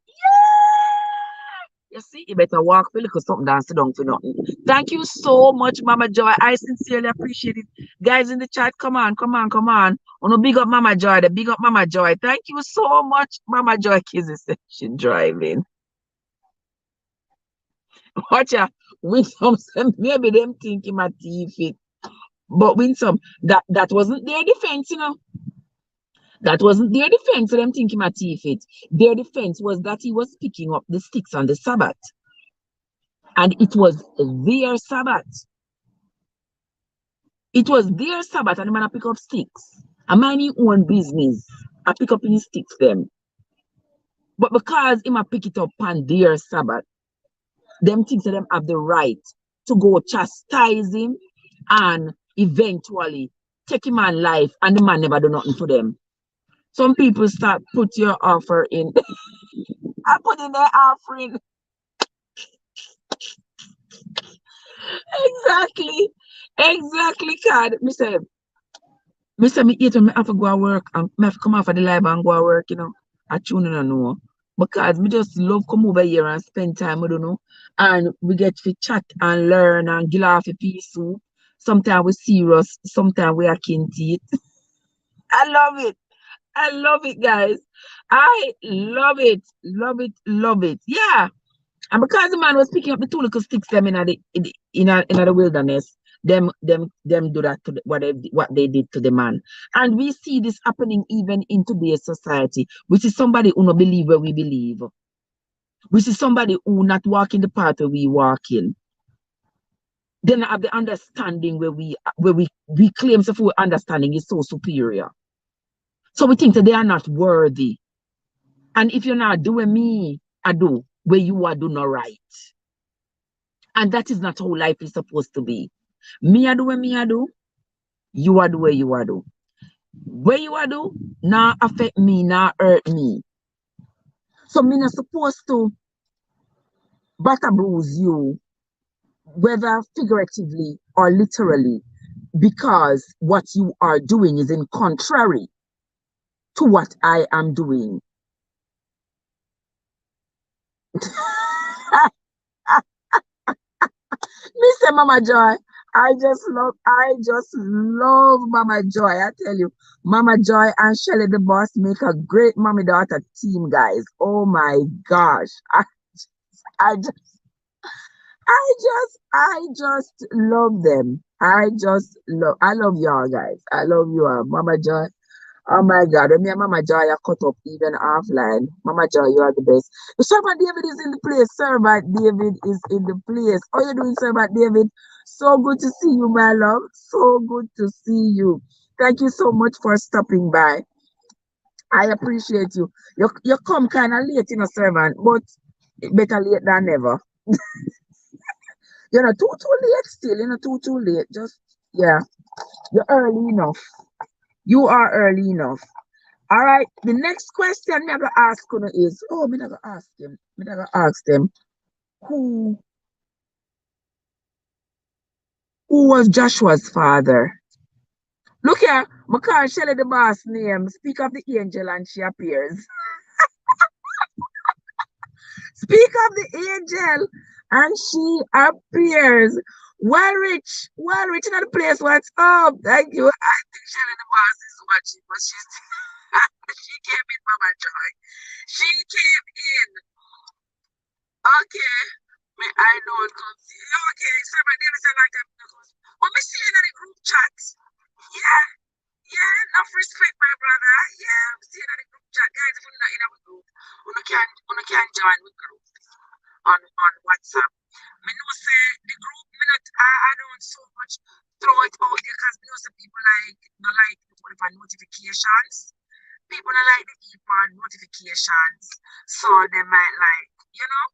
You see, you better walk for little something down, sit down for nothing. Thank you so much, Mama Joy. I sincerely appreciate it. Guys in the chat, come on. Wanna big up Mama Joy, big up Mama Joy. Thank you so much, Mama Joy. Kizzy said she driving. Watch out. Winsome, maybe them thinking my teeth. But Winsome, that wasn't their defense, That wasn't their defense of them thinking my teeth it. Their defense was that he was picking up the sticks on the Sabbath. And it was their Sabbath. It was their Sabbath, and the man I pick up sticks. I mind his own business. I pick up his sticks them. But because him I pick it up on their Sabbath, them thinks that them have the right to go chastise him and eventually take him on life, and the man never do nothing for them. Some people start put your offer in. I put in their offering. Exactly, God. Me eat when I have to go to work and I have to come off of the live and go to work, I tune in and know. Because me just love come over here and spend time, I don't know. And we get to chat and learn and give off a piece soup. Sometimes we serious, sometimes we are kin teeth. I love it, guys. I love it. Yeah. And because the man was picking up the 2 little sticks them in the wilderness, them do that to what they did to the man. And we see this happening even in today's society, which is somebody who not believe where we believe. Which is somebody who not walk in the path where we walk in. They not have the understanding where we claim the full understanding is so superior. So we think that they are not worthy. And if you're not doing me, I do where you are do not right. And that is not how life is supposed to be. Me I do where me I do, you are do where you are do. Where you are do, not affect me, not hurt me. So me not supposed to butter bruise you, whether figuratively or literally, because what you are doing is in contrary to what I am doing. Me say Mama Joy. I just love Mama Joy. I tell you, Mama Joy and Shelly the boss make a great mommy daughter team, guys. Oh my gosh. I just I just love them. I love y'all guys. I love you all. Mama Joy. Oh my God, when me and Mama Joy are cut up even offline. Mama Joy, you are the best. Servant David is in the place. Servant David is in the place. How you doing, Servant David? So good to see you, my love. So good to see you. Thank you so much for stopping by. I appreciate you. You come kind of late, Servant, but better late than never. You're not too late still. You're not too late. Just yeah, you're early enough. You are early enough. All right. The next question me I gonna ask you is, oh, me not gonna ask him. Me not gonna ask them who who was Joshua's father. Look here, McCall Shelley the boss name. Speak of the angel and she appears. Speak of the angel and she appears. Well, Rich in the place. What's up? Thank you. I think Shelley the boss is watching, but she's she came in, Mama Joy. She came in. Okay. Me, I don't come see. Okay, so my name is like that. But me see in the group chat. Yeah, yeah, enough respect, my brother. Yeah, I'm seeing in the group chat. Guys, if you're not in our group, you can join the group on WhatsApp. Me know say the group, me not, I don't so much throw it out there because me know some people like, no like the notifications. People don't like the email notifications. So they might like, you know,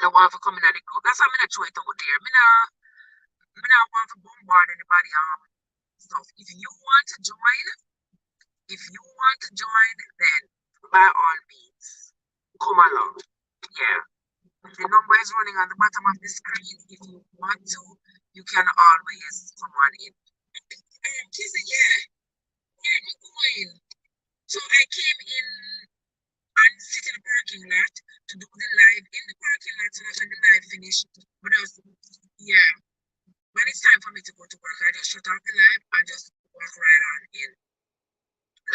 they want to come in the group. That's why I'm gonna throw it out there. Me not want to bombard anybody stuff. If you want to join, then by all means, come along. Yeah. The number is running on the bottom of the screen. If you want to, you can always come on in. Kizzy, yeah, where am I going? So I came in and sit in the parking lot to do the live in the parking lot so after the live finished. But I was, yeah, when it's time for me to go to work, I just shut off the live and just walk right on in.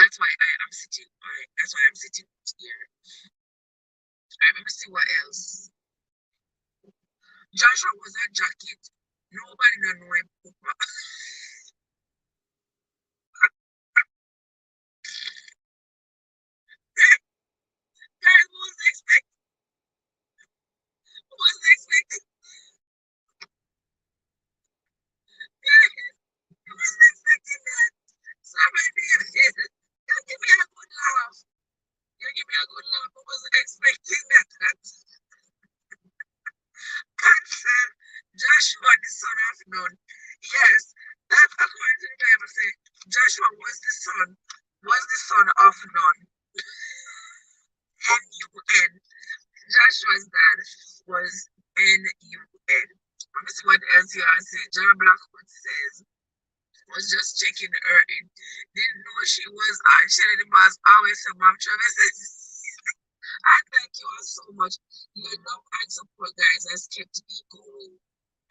That's why I am sitting. That's why I'm sitting here. Let me see what else. Joshua was a jacket. Nobody don't know him. Guys, was expecting, was expecting that. Somebody you give me a good laugh. You give me a good laugh. I wasn't expecting that. God said, Joshua, the son of Nun. Yes, that's according to the Bible. Say Joshua was the son of Nun. N-U-N. Joshua's dad was N-U-N. Let me see what else you are saying. John Blackwood says, was just checking her in. Didn't know she was on Shelly the Boss. Always some mom Travis says, I thank you all so much. Your love and support, guys, has kept me going.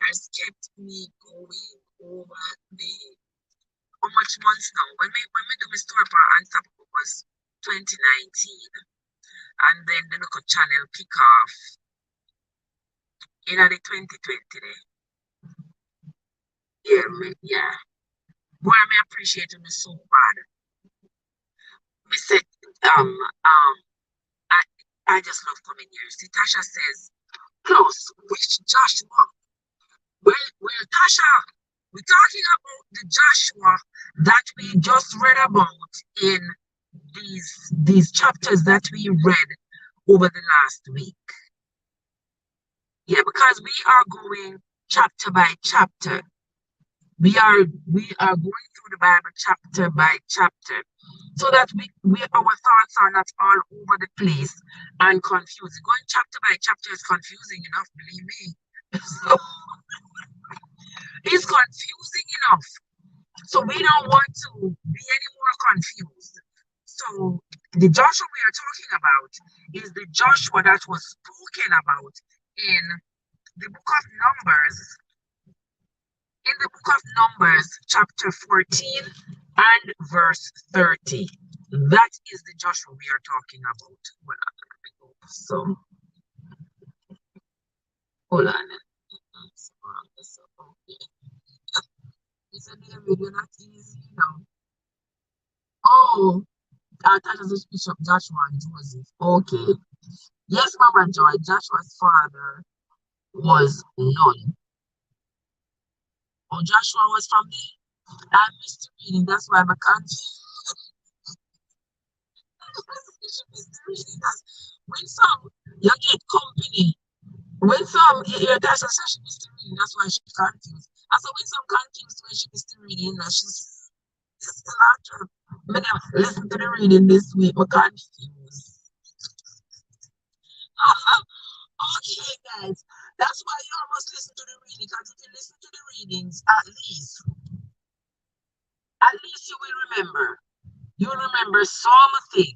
Has kept me going over the how much months now? When we do my store for Unstoppable was 2019. And then the local channel kick off in the 2020 day. Yeah. Boy, I appreciate me so bad. Me said, I, I just love coming here. See, Tasha says, close, which Joshua? Well, Tasha, we're talking about the Joshua that we just read about in these chapters that we read over the last week. Yeah, because we are going chapter by chapter. We are going through the Bible chapter by chapter, so that we our thoughts are not all over the place and confused. Going chapter by chapter is confusing enough, believe me. So it's confusing enough. So we don't want to be any more confused. So the Joshua we are talking about is the Joshua that was spoken about in the book of Numbers, chapter 14 and verse 30. That is the Joshua we are talking about. So hold on. Isn't it really not easy now? Oh, that is Bishop Joshua and Joseph. Okay. Yes, Mama Joy, Joshua's father was Nun. Oh, Joshua was from the I missed reading, that's why I'm a confused. When some you get company, when some your that's a she missed reading, that's why she's confused. And so when some confused when she missed reading, that she's still after. Listen to the reading this week, but confused. Okay, guys, that's why you must listen to the reading, because if you listen to the readings, at least you will remember. You will remember something.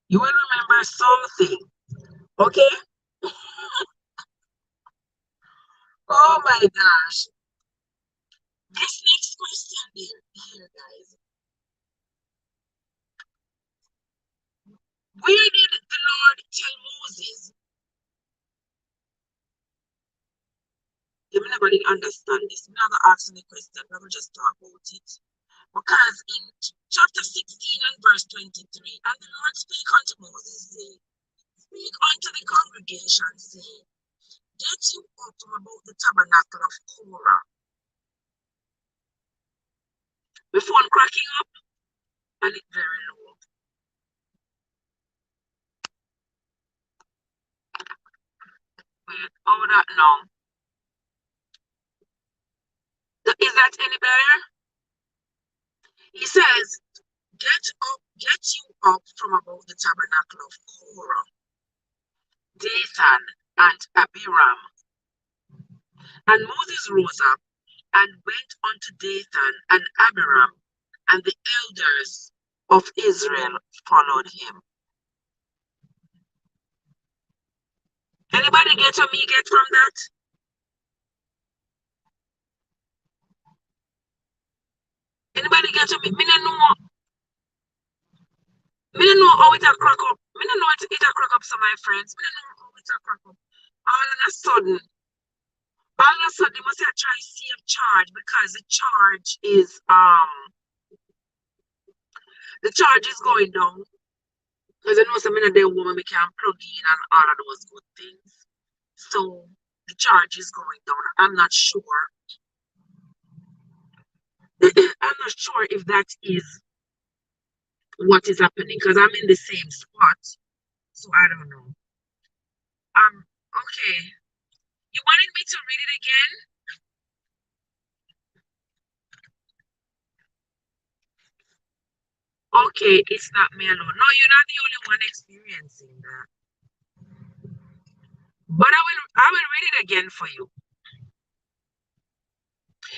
You will remember something. Okay? Oh my gosh. This next question here, guys. Where did the Lord tell Moses? You never did understand this. I'm not asking the question, I will just talk about it. Because in chapter 16 and verse 23, and the Lord spake unto Moses, saying, speak unto the congregation, saying, get you up from about the tabernacle of Korah. Before cracking up, and it very low. Wait, how that now? Is that any better? He says, get you up from above the tabernacle of Korah, Dathan, and Abiram. And Moses rose up and went unto Dathan and Abiram, and the elders of Israel followed him. Anybody get what me get from that? Anybody get what me? Me don't know. Me don't know how it a crack up. Me don't know how it a crack up, some of my friends. Me don't know how it a crack up. All of a sudden, they must have tried to save charge, because the charge is going down. Because I know some of the woman we can plug in and all of those good things. So the charge is going down. I'm not sure. I'm not sure if that is what is happening, because I'm in the same spot. So I don't know. Okay. You wanted me to read it again? Okay, it's not me alone. No, you're not the only one experiencing that. But I will read it again for you.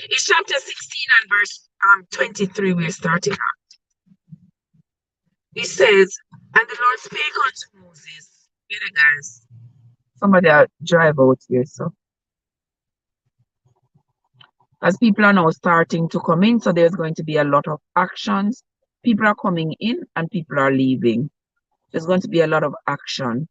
It's chapter 16 and verse 23 we're starting at. It says, and the Lord spake unto Moses. Hear it, guys. Somebody drive out here, so. As people are now starting to come in, so there's going to be a lot of actions. People are coming in and people are leaving. There's going to be a lot of action.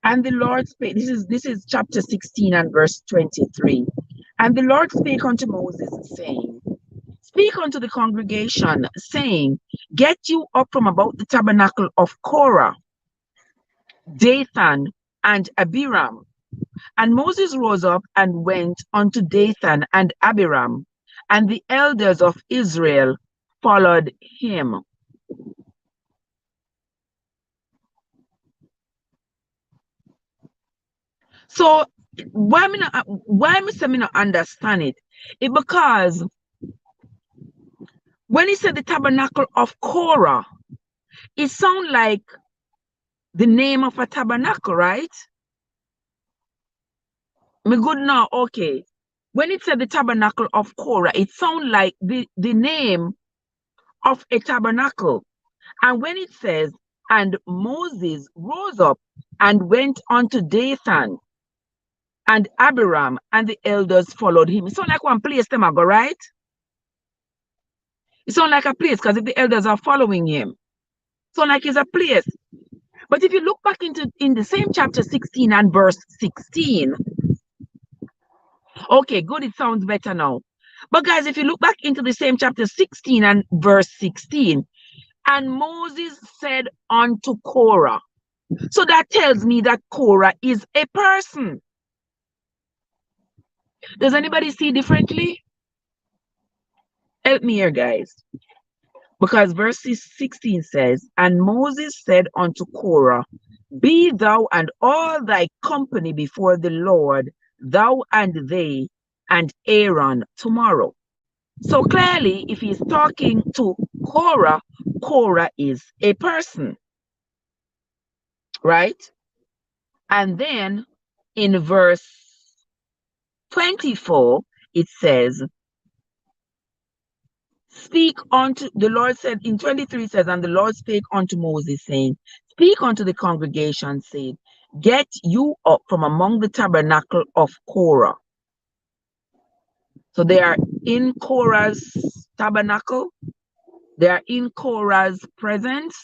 And the Lord spake, this is chapter 16 and verse 23. And the Lord spake unto Moses, saying, speak unto the congregation, saying, get you up from about the tabernacle of Korah, Dathan, and Abiram. And Moses rose up and went unto Dathan and Abiram, and the elders of Israel followed him. So why me not understand it? It because when he said the tabernacle of Korah, it sounds like the name of a tabernacle, right? Me good now, okay. When it said the tabernacle of Korah, it sounds like the name of a tabernacle. And when it says, and Moses rose up and went unto Dathan and Abiram, and the elders followed him. It sounds like one place them go, right? It sounds like a place, because if the elders are following him, it sounds like it's a place. But if you look back in the same chapter 16 and verse 16, okay, good, it sounds better now. But guys, if you look back into the same chapter 16 and verse 16, and Moses said unto Korah, so that tells me that Korah is a person. Does anybody see differently? Help me here, guys. Because verse 16 says, and Moses said unto Korah, be thou and all thy company before the Lord, thou and they, and Aaron tomorrow. So clearly, if he's talking to Korah, Korah is a person, right? And then in verse 24, it says, speak unto, the Lord said, in 23 says, and the Lord spake unto Moses, saying, speak unto the congregation, saying, get you up from among the tabernacle of Korah. So they are in Korah's tabernacle. They are in Korah's presence.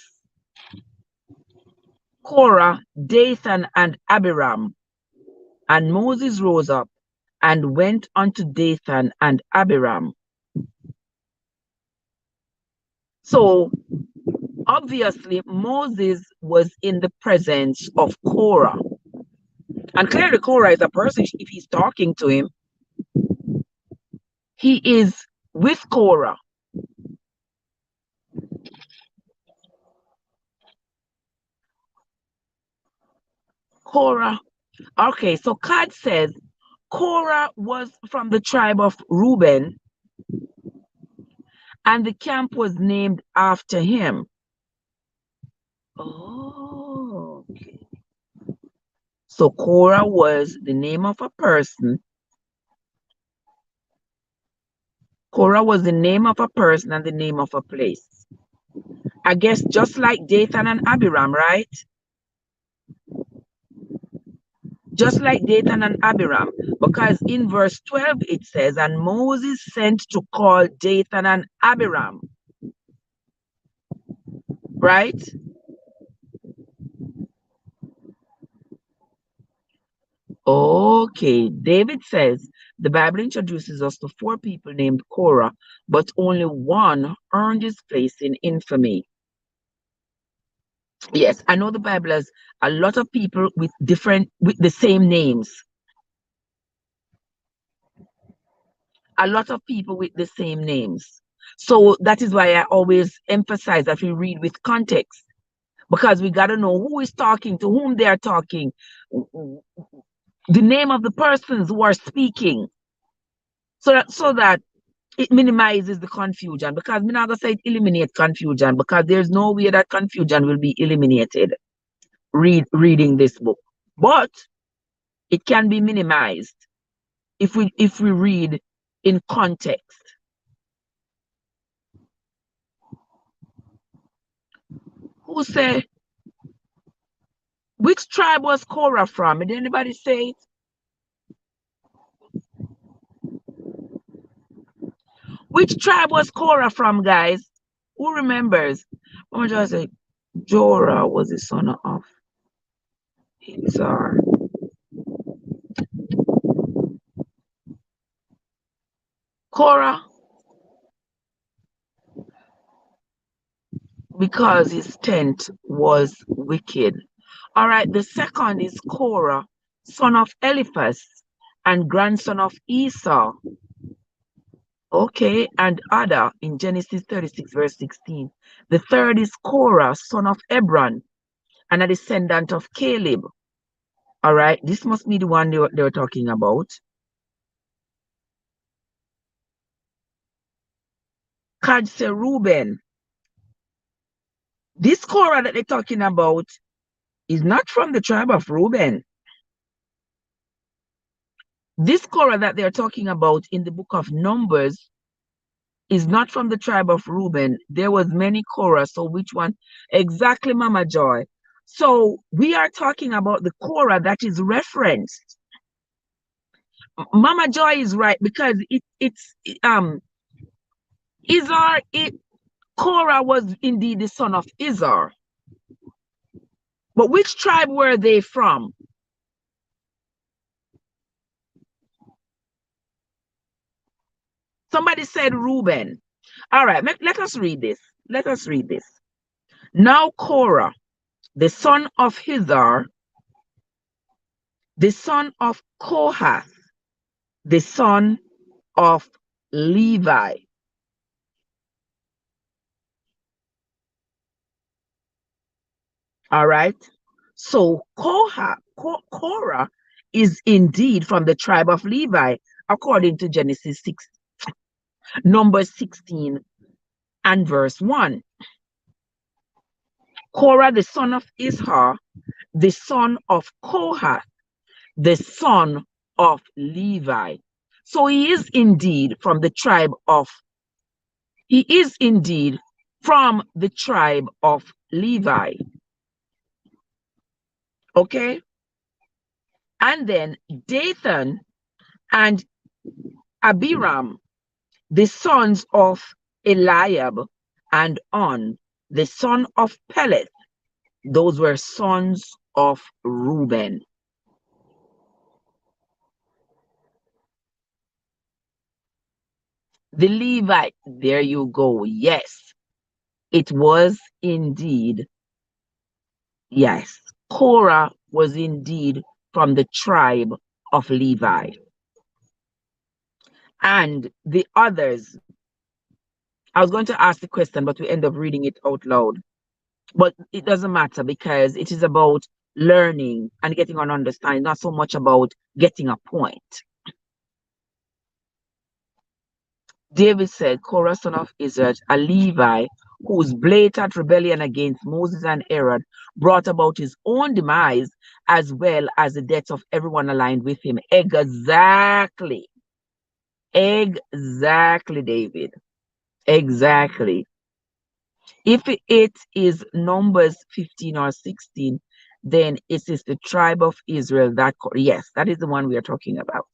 Korah, Dathan, and Abiram. And Moses rose up and went unto Dathan and Abiram. So obviously Moses was in the presence of Korah. And clearly Korah is a person, if he's talking to him, he is with Korah. Korah. Okay, so God says Korah was from the tribe of Reuben, and the camp was named after him. Oh, okay. So Korah was the name of a person. Korah was the name of a person and the name of a place. I guess just like Dathan and Abiram, right? Just like Dathan and Abiram, because in verse 12 it says, and Moses sent to call Dathan and Abiram, right? Okay, David says the Bible introduces us to 4 people named Korah, but only one earned his place in infamy. Yes, I know the Bible has a lot of people with the same names. A lot of people with the same names. So that is why I always emphasize that we read with context, because we got to know who is talking, to whom they are talking, the name of the persons who are speaking, so that it minimizes the confusion. Because I'm not going to say it eliminate confusion, because there's no way that confusion will be eliminated reading this book. But it can be minimized if we read in context. Who say, which tribe was Korah from? Did anybody say it? Which tribe was Korah from, guys? Who remembers? I'm just say Jorah was the son of Izar. Korah, because his tent was wicked. All right, the second is Korah, son of Eliphaz and grandson of Esau. Okay, and Ada in Genesis 36, verse 16. The third is Korah, son of Hebron, and a descendant of Caleb. All right, this must be the one they were talking about. Kadse Reuben. This Korah that they're talking about is not from the tribe of Reuben. This Korah that they're talking about in the book of Numbers is not from the tribe of Reuben. There was many Korah. So which one? Exactly, Mama Joy. So we are talking about the Korah that is referenced. Mama Joy is right because it's Izar. Korah was indeed the son of Izar. But which tribe were they from? Somebody said Reuben. All right, let us read this. Let us read this. Now Korah, the son of Izar, the son of Kohath, the son of Levi. All right. So Korah is indeed from the tribe of Levi, according to Genesis 6, Numbers 16 and verse 1. Korah, the son of Izhar, the son of Kohath, the son of Levi. So he is indeed from the tribe of Levi. Okay? And then Dathan and Abiram, the sons of Eliab, and On, the son of Peleth, those were sons of Reuben. The Levite, there you go. Yes, it was indeed. Yes, Korah was indeed from the tribe of Levi. And the others, I was going to ask the question, but we end up reading it out loud. But it doesn't matter because it is about learning and getting an understanding, not so much about getting a point. David said, Korah, son of Israel, a Levi, whose blatant rebellion against Moses and Aaron brought about his own demise as well as the death of everyone aligned with him. Exactly. Exactly, David. Exactly. If it is Numbers 15 or 16, then it is the tribe of Israel that, yes, that is the one we are talking about.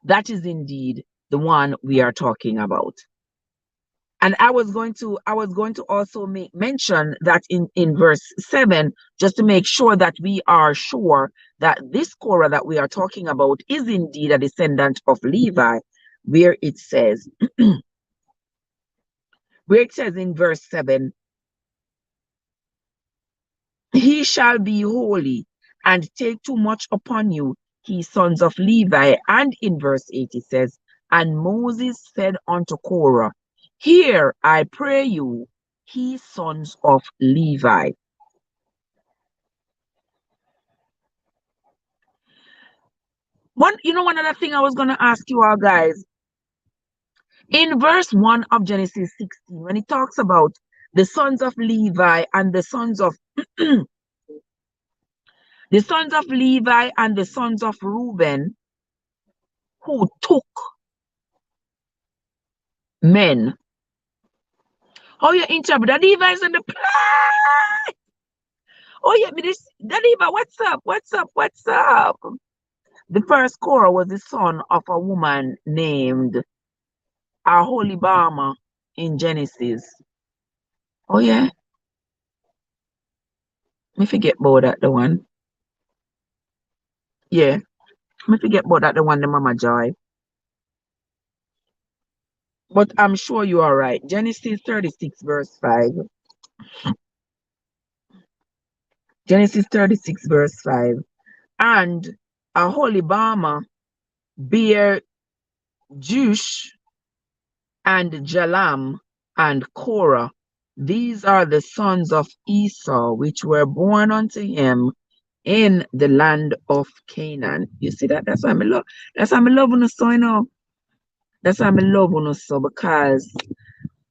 That is indeed the one we are talking about. And I was going to also make mention that in verse 7, just to make sure that we are sure that this Korah that we are talking about is indeed a descendant of Levi, where it says, in verse 7, he shall be holy and take too much upon you, ye sons of Levi. And in verse 8 it says, and Moses said unto Korah, hear, I pray you, ye sons of Levi. One other thing I was going to ask you all guys, in verse 1 of Genesis 16, when it talks about the sons of Levi and the sons of the sons of Levi and the sons of Reuben who took men. Oh, you interpret that Levi is in the play. Oh, yeah, but this that Levi, what's up? What's up? What's up? The first Korah was the son of a woman named Aholibama in Genesis. Oh, yeah. Me forget about that the one. Yeah. Me forget about that the one the Mama Joy. But I'm sure you are right. Genesis 36, verse 5. Genesis 36, verse 5. And Aholibama bare Jush and Jalam and Korah. These are the sons of Esau, which were born unto him in the land of Canaan. You see that? That's why I'm love. That's why I'm loving us so, you know. That's why I'm loving us so, because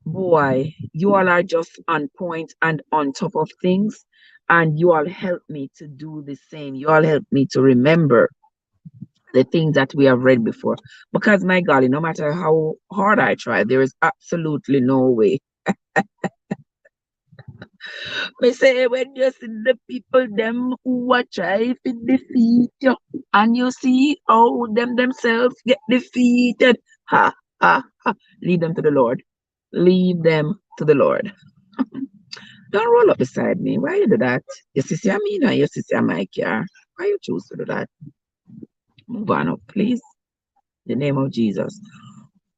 boy, you all are just on point and on top of things, and you all help me to do the same. You all help me to remember the things that we have read before. Because my golly, no matter how hard I try, there is absolutely no way. Me say when you see the people them who are trying to defeat you, and you see how them themselves get defeated, ha ha ha, lead them to the Lord. Leave them to the Lord. Don't roll up beside me. Why you do that? Your sister Amina, your sister Mike here. Why you choose to do that? Move on up, please. In the name of Jesus.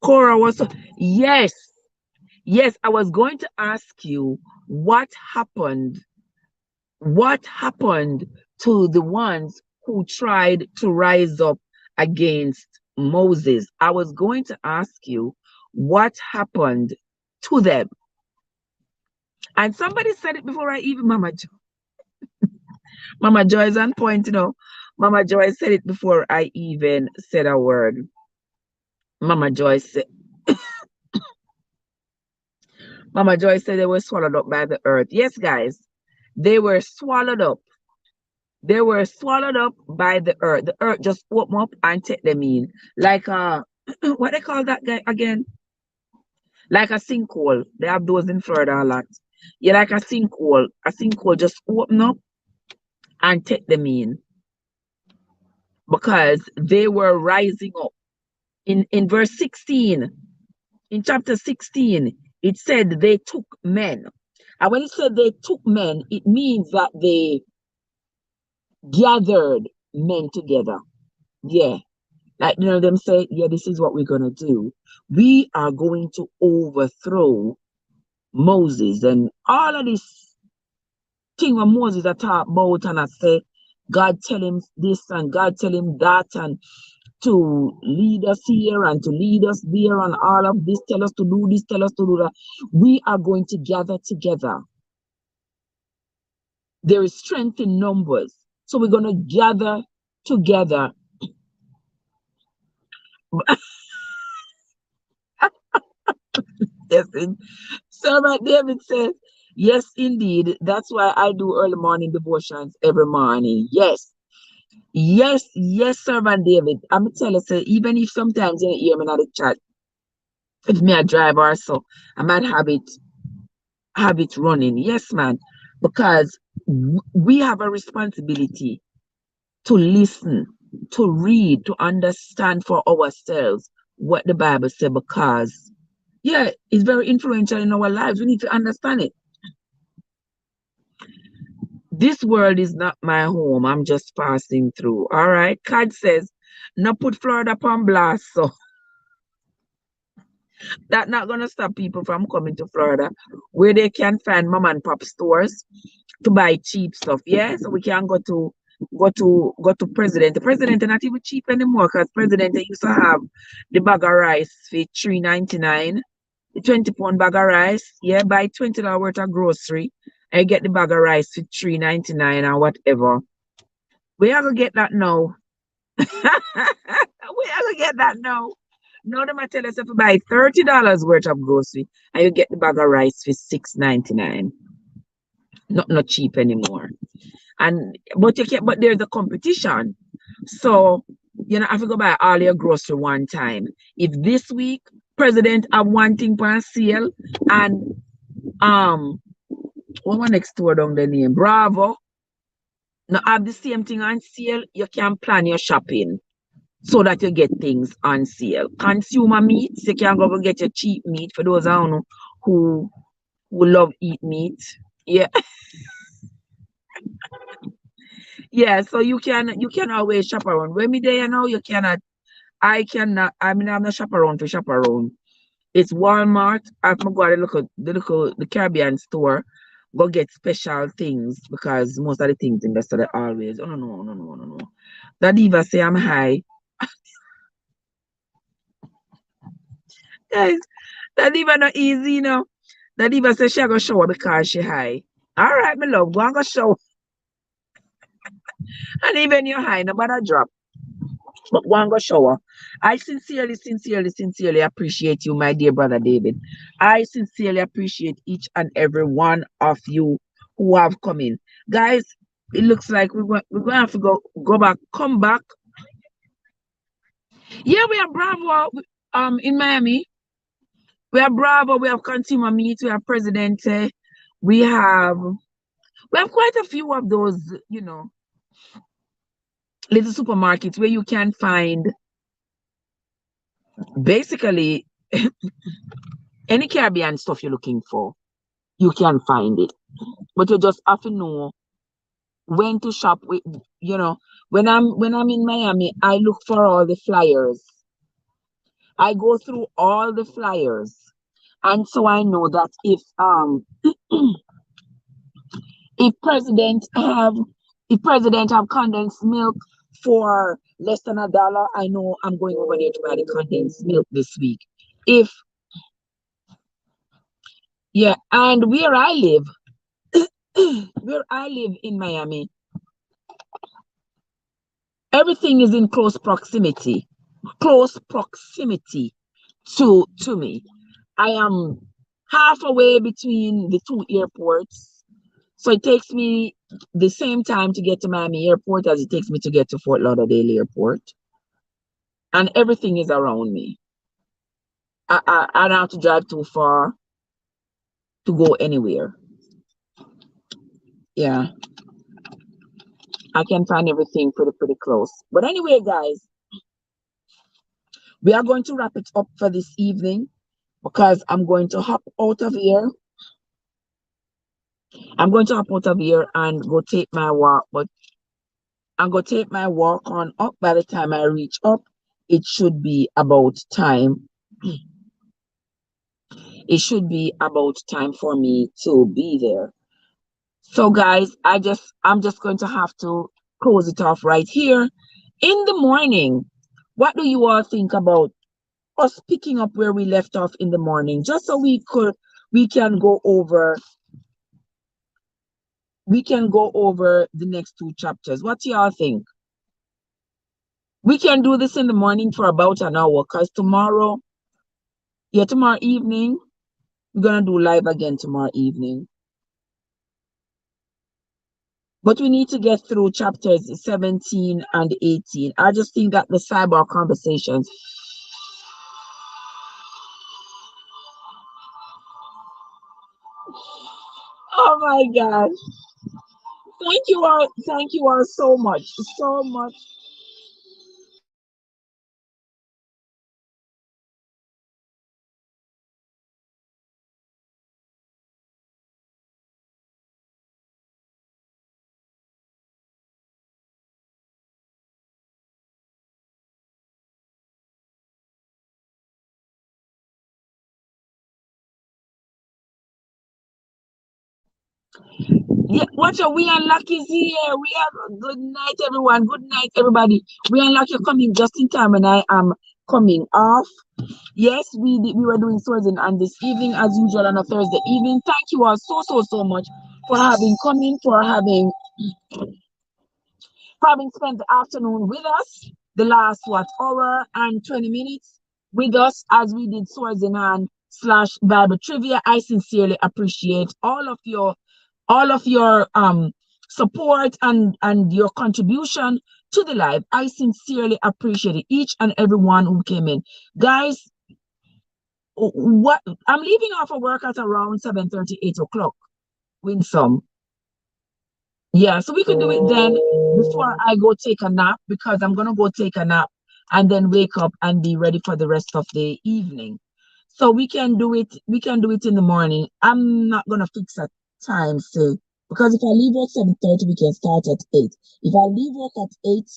Cora was, yes, yes, I was going to ask you what happened. What happened to the ones who tried to rise up against Moses? I was going to ask you what happened to them. And somebody said it before I even, Mama Joy is on point, you know. Mama Joy said it before I even said a word. Mama Joy said, Mama Joy said they were swallowed up by the earth. Yes, guys, they were swallowed up. They were swallowed up by the earth. The earth just opened up and take them in. Like what they call that guy again? Like a sinkhole. They have those in Florida a lot. Yeah, like a sinkhole. A sinkhole just open up and take them in because they were rising up. In verse 16, in chapter 16, it said they took men. And when it said they took men, it means that they gathered men together. Yeah. Like, you know, them say, yeah, this is what we're going to do. We are going to overthrow Moses and all of this thing when Moses I talk about and I say, God tell him this and God tell him that and to lead us here and to lead us there and all of this, tell us to do this, tell us to do that. We are going to gather together. There is strength in numbers. So we're going to gather together. Yes, Servant David says, yes, indeed. That's why I do early morning devotions every morning. Yes. Yes, yes, Servant David. I'm telling you, say, even if sometimes you hear me not the chat, if me a driver or so, I might have it running. Yes, man. Because we have a responsibility to listen, to read, to understand for ourselves what the Bible says, because yeah, it's very influential in our lives. We need to understand it. This world is not my home. I'm just passing through. All right. CAD says, no put Florida upon blast. So that's not gonna stop people from coming to Florida, where they can find mom and pop stores to buy cheap stuff. Yeah. So we can go to President. The President is not even cheap anymore because President used to have the bag of rice for $3.99. The 20-pound bag of rice, yeah, buy $20 worth of grocery and get the bag of rice for $3.99 or whatever. We are gonna get that now. We are gonna get that now. Now them I tell us if you buy $30 worth of grocery and you get the bag of rice for $6.99. Not cheap anymore. And but there's a competition. So you know, if you go buy all your grocery one time, if this week President have one thing for sale and what one next door down the name? Bravo. Now have the same thing on sale, you can plan your shopping so that you get things on sale. Consumer meats, you can go and get your cheap meat for those who who love eat meat. Yeah. Yeah, so you can always shop around. When me there now, you cannot I cannot I mean I'm not shop around to shop around. It's Walmart. I've go to the Caribbean store. go get special things because most of the things investor they always, oh no, no, no, no, no, no. The diva say I'm high. Guys, that diva not easy, you know. The diva say she go shower because she high. All right, my love, go and go shower. And even you're high, no matter drop. But go and go shower. I sincerely, sincerely, sincerely appreciate you, my dear brother David. I sincerely appreciate each and every one of you who have come in. Guys, it looks like we're going to have to go back, come back. Yeah, we have Bravo in Miami. We have Bravo, we have Consumer Meat, we have Presidente, we have quite a few of those, you know, little supermarkets where you can find basically any Caribbean stuff you're looking for. You can find it, but you just have to know when to shop. With, you know, when I'm in Miami, I look for all the flyers. I go through all the flyers, and so I know that if if president have condensed milk for less than $1, I know I'm going over there to buy the condensed milk this week. If yeah, and where I live in Miami, everything is in close proximity to me. I am halfway between the two airports, so it takes me the same time to get to Miami Airport as it takes me to get to Fort Lauderdale Airport, and everything is around me. I don't have to drive too far to go anywhere. Yeah, I can find everything pretty close. But anyway, guys, we are going to wrap it up for this evening because I'm going to hop out of here. I'm going to hop out of here and go take my walk. But I'm going to take my walk on up. By the time I reach up, it should be about time. It should be about time for me to be there. So guys, I'm just going to have to close it off right here. In the morning, what do you all think about us picking up where we left off in the morning, just so we can go over the next two chapters? What do y'all think? We can do this in the morning for about an hour, because tomorrow evening, we're gonna do live again tomorrow evening. But we need to get through chapters 17 and 18. I just think that the cyber conversations. Oh my God. Thank you all so much. So much. Yeah, watch out, we unlock is here. We have good night, everyone. Good night, everybody. We unlock you're coming just in time and I am coming off. Yes, we were doing swords on this evening as usual on a Thursday evening. Thank you all so much for having coming, for having spent the afternoon with us, the last hour and 20 minutes with us as we did swords in hand / Bible trivia. I sincerely appreciate all of your support and your contribution to the live. I sincerely appreciate it, each and every one who came in. Guys, what I'm leaving off of work at around 7:30, 8 o'clock. Win some. Yeah, so we could do it then before I go take a nap, because I'm gonna go take a nap and then wake up and be ready for the rest of the evening. So we can do it in the morning. I'm not gonna fix a time, say, because if I leave work 7:30, we can start at 8. If I leave work at 8,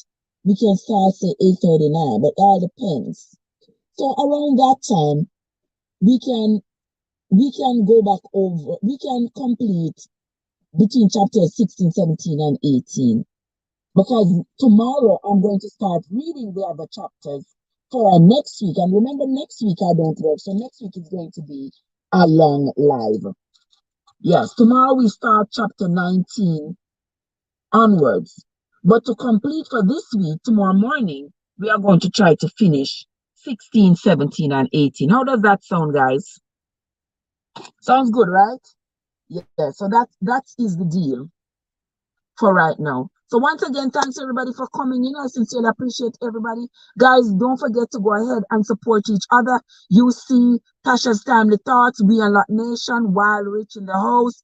we can start say 8:39, but all depends. So around that time, we can we can go back over, we can complete between chapters 16, 17, and 18. Because tomorrow I'm going to start reading the other chapters for next week. And remember, next week I don't work, so next week is going to be a long live. Yes, tomorrow we start chapter 19 onwards. But to complete for this week, tomorrow morning, we are going to try to finish 16, 17, and 18. How does that sound, guys? Sounds good, right? Yeah, so that is the deal for right now. So once again, thanks everybody for coming in. I sincerely appreciate everybody. Guys, don't forget to go ahead and support each other. You see Tasha's Timely Thoughts, We Unlock Nation, Wild Rich in the house.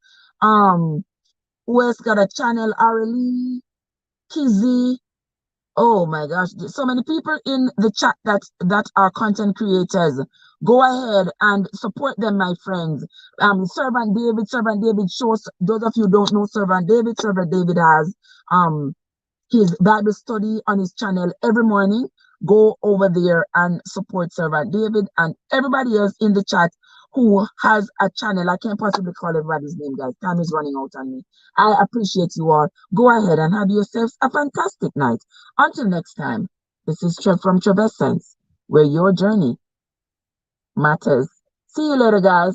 Who else got a channel? Aurelie, Kizzy. Oh my gosh, there's so many people in the chat that are content creators. Go ahead and support them, my friends. Servant David shows those of you who don't know Servant David has um his Bible study on his channel every morning. Go over there and support Servant David and everybody else in the chat who has a channel. I can't possibly call everybody's name, guys. Time is running out on me. I appreciate you all. Go ahead and have yourselves a fantastic night. Until next time, this is Trev from Trevessence, where your journey matters. See you later, guys.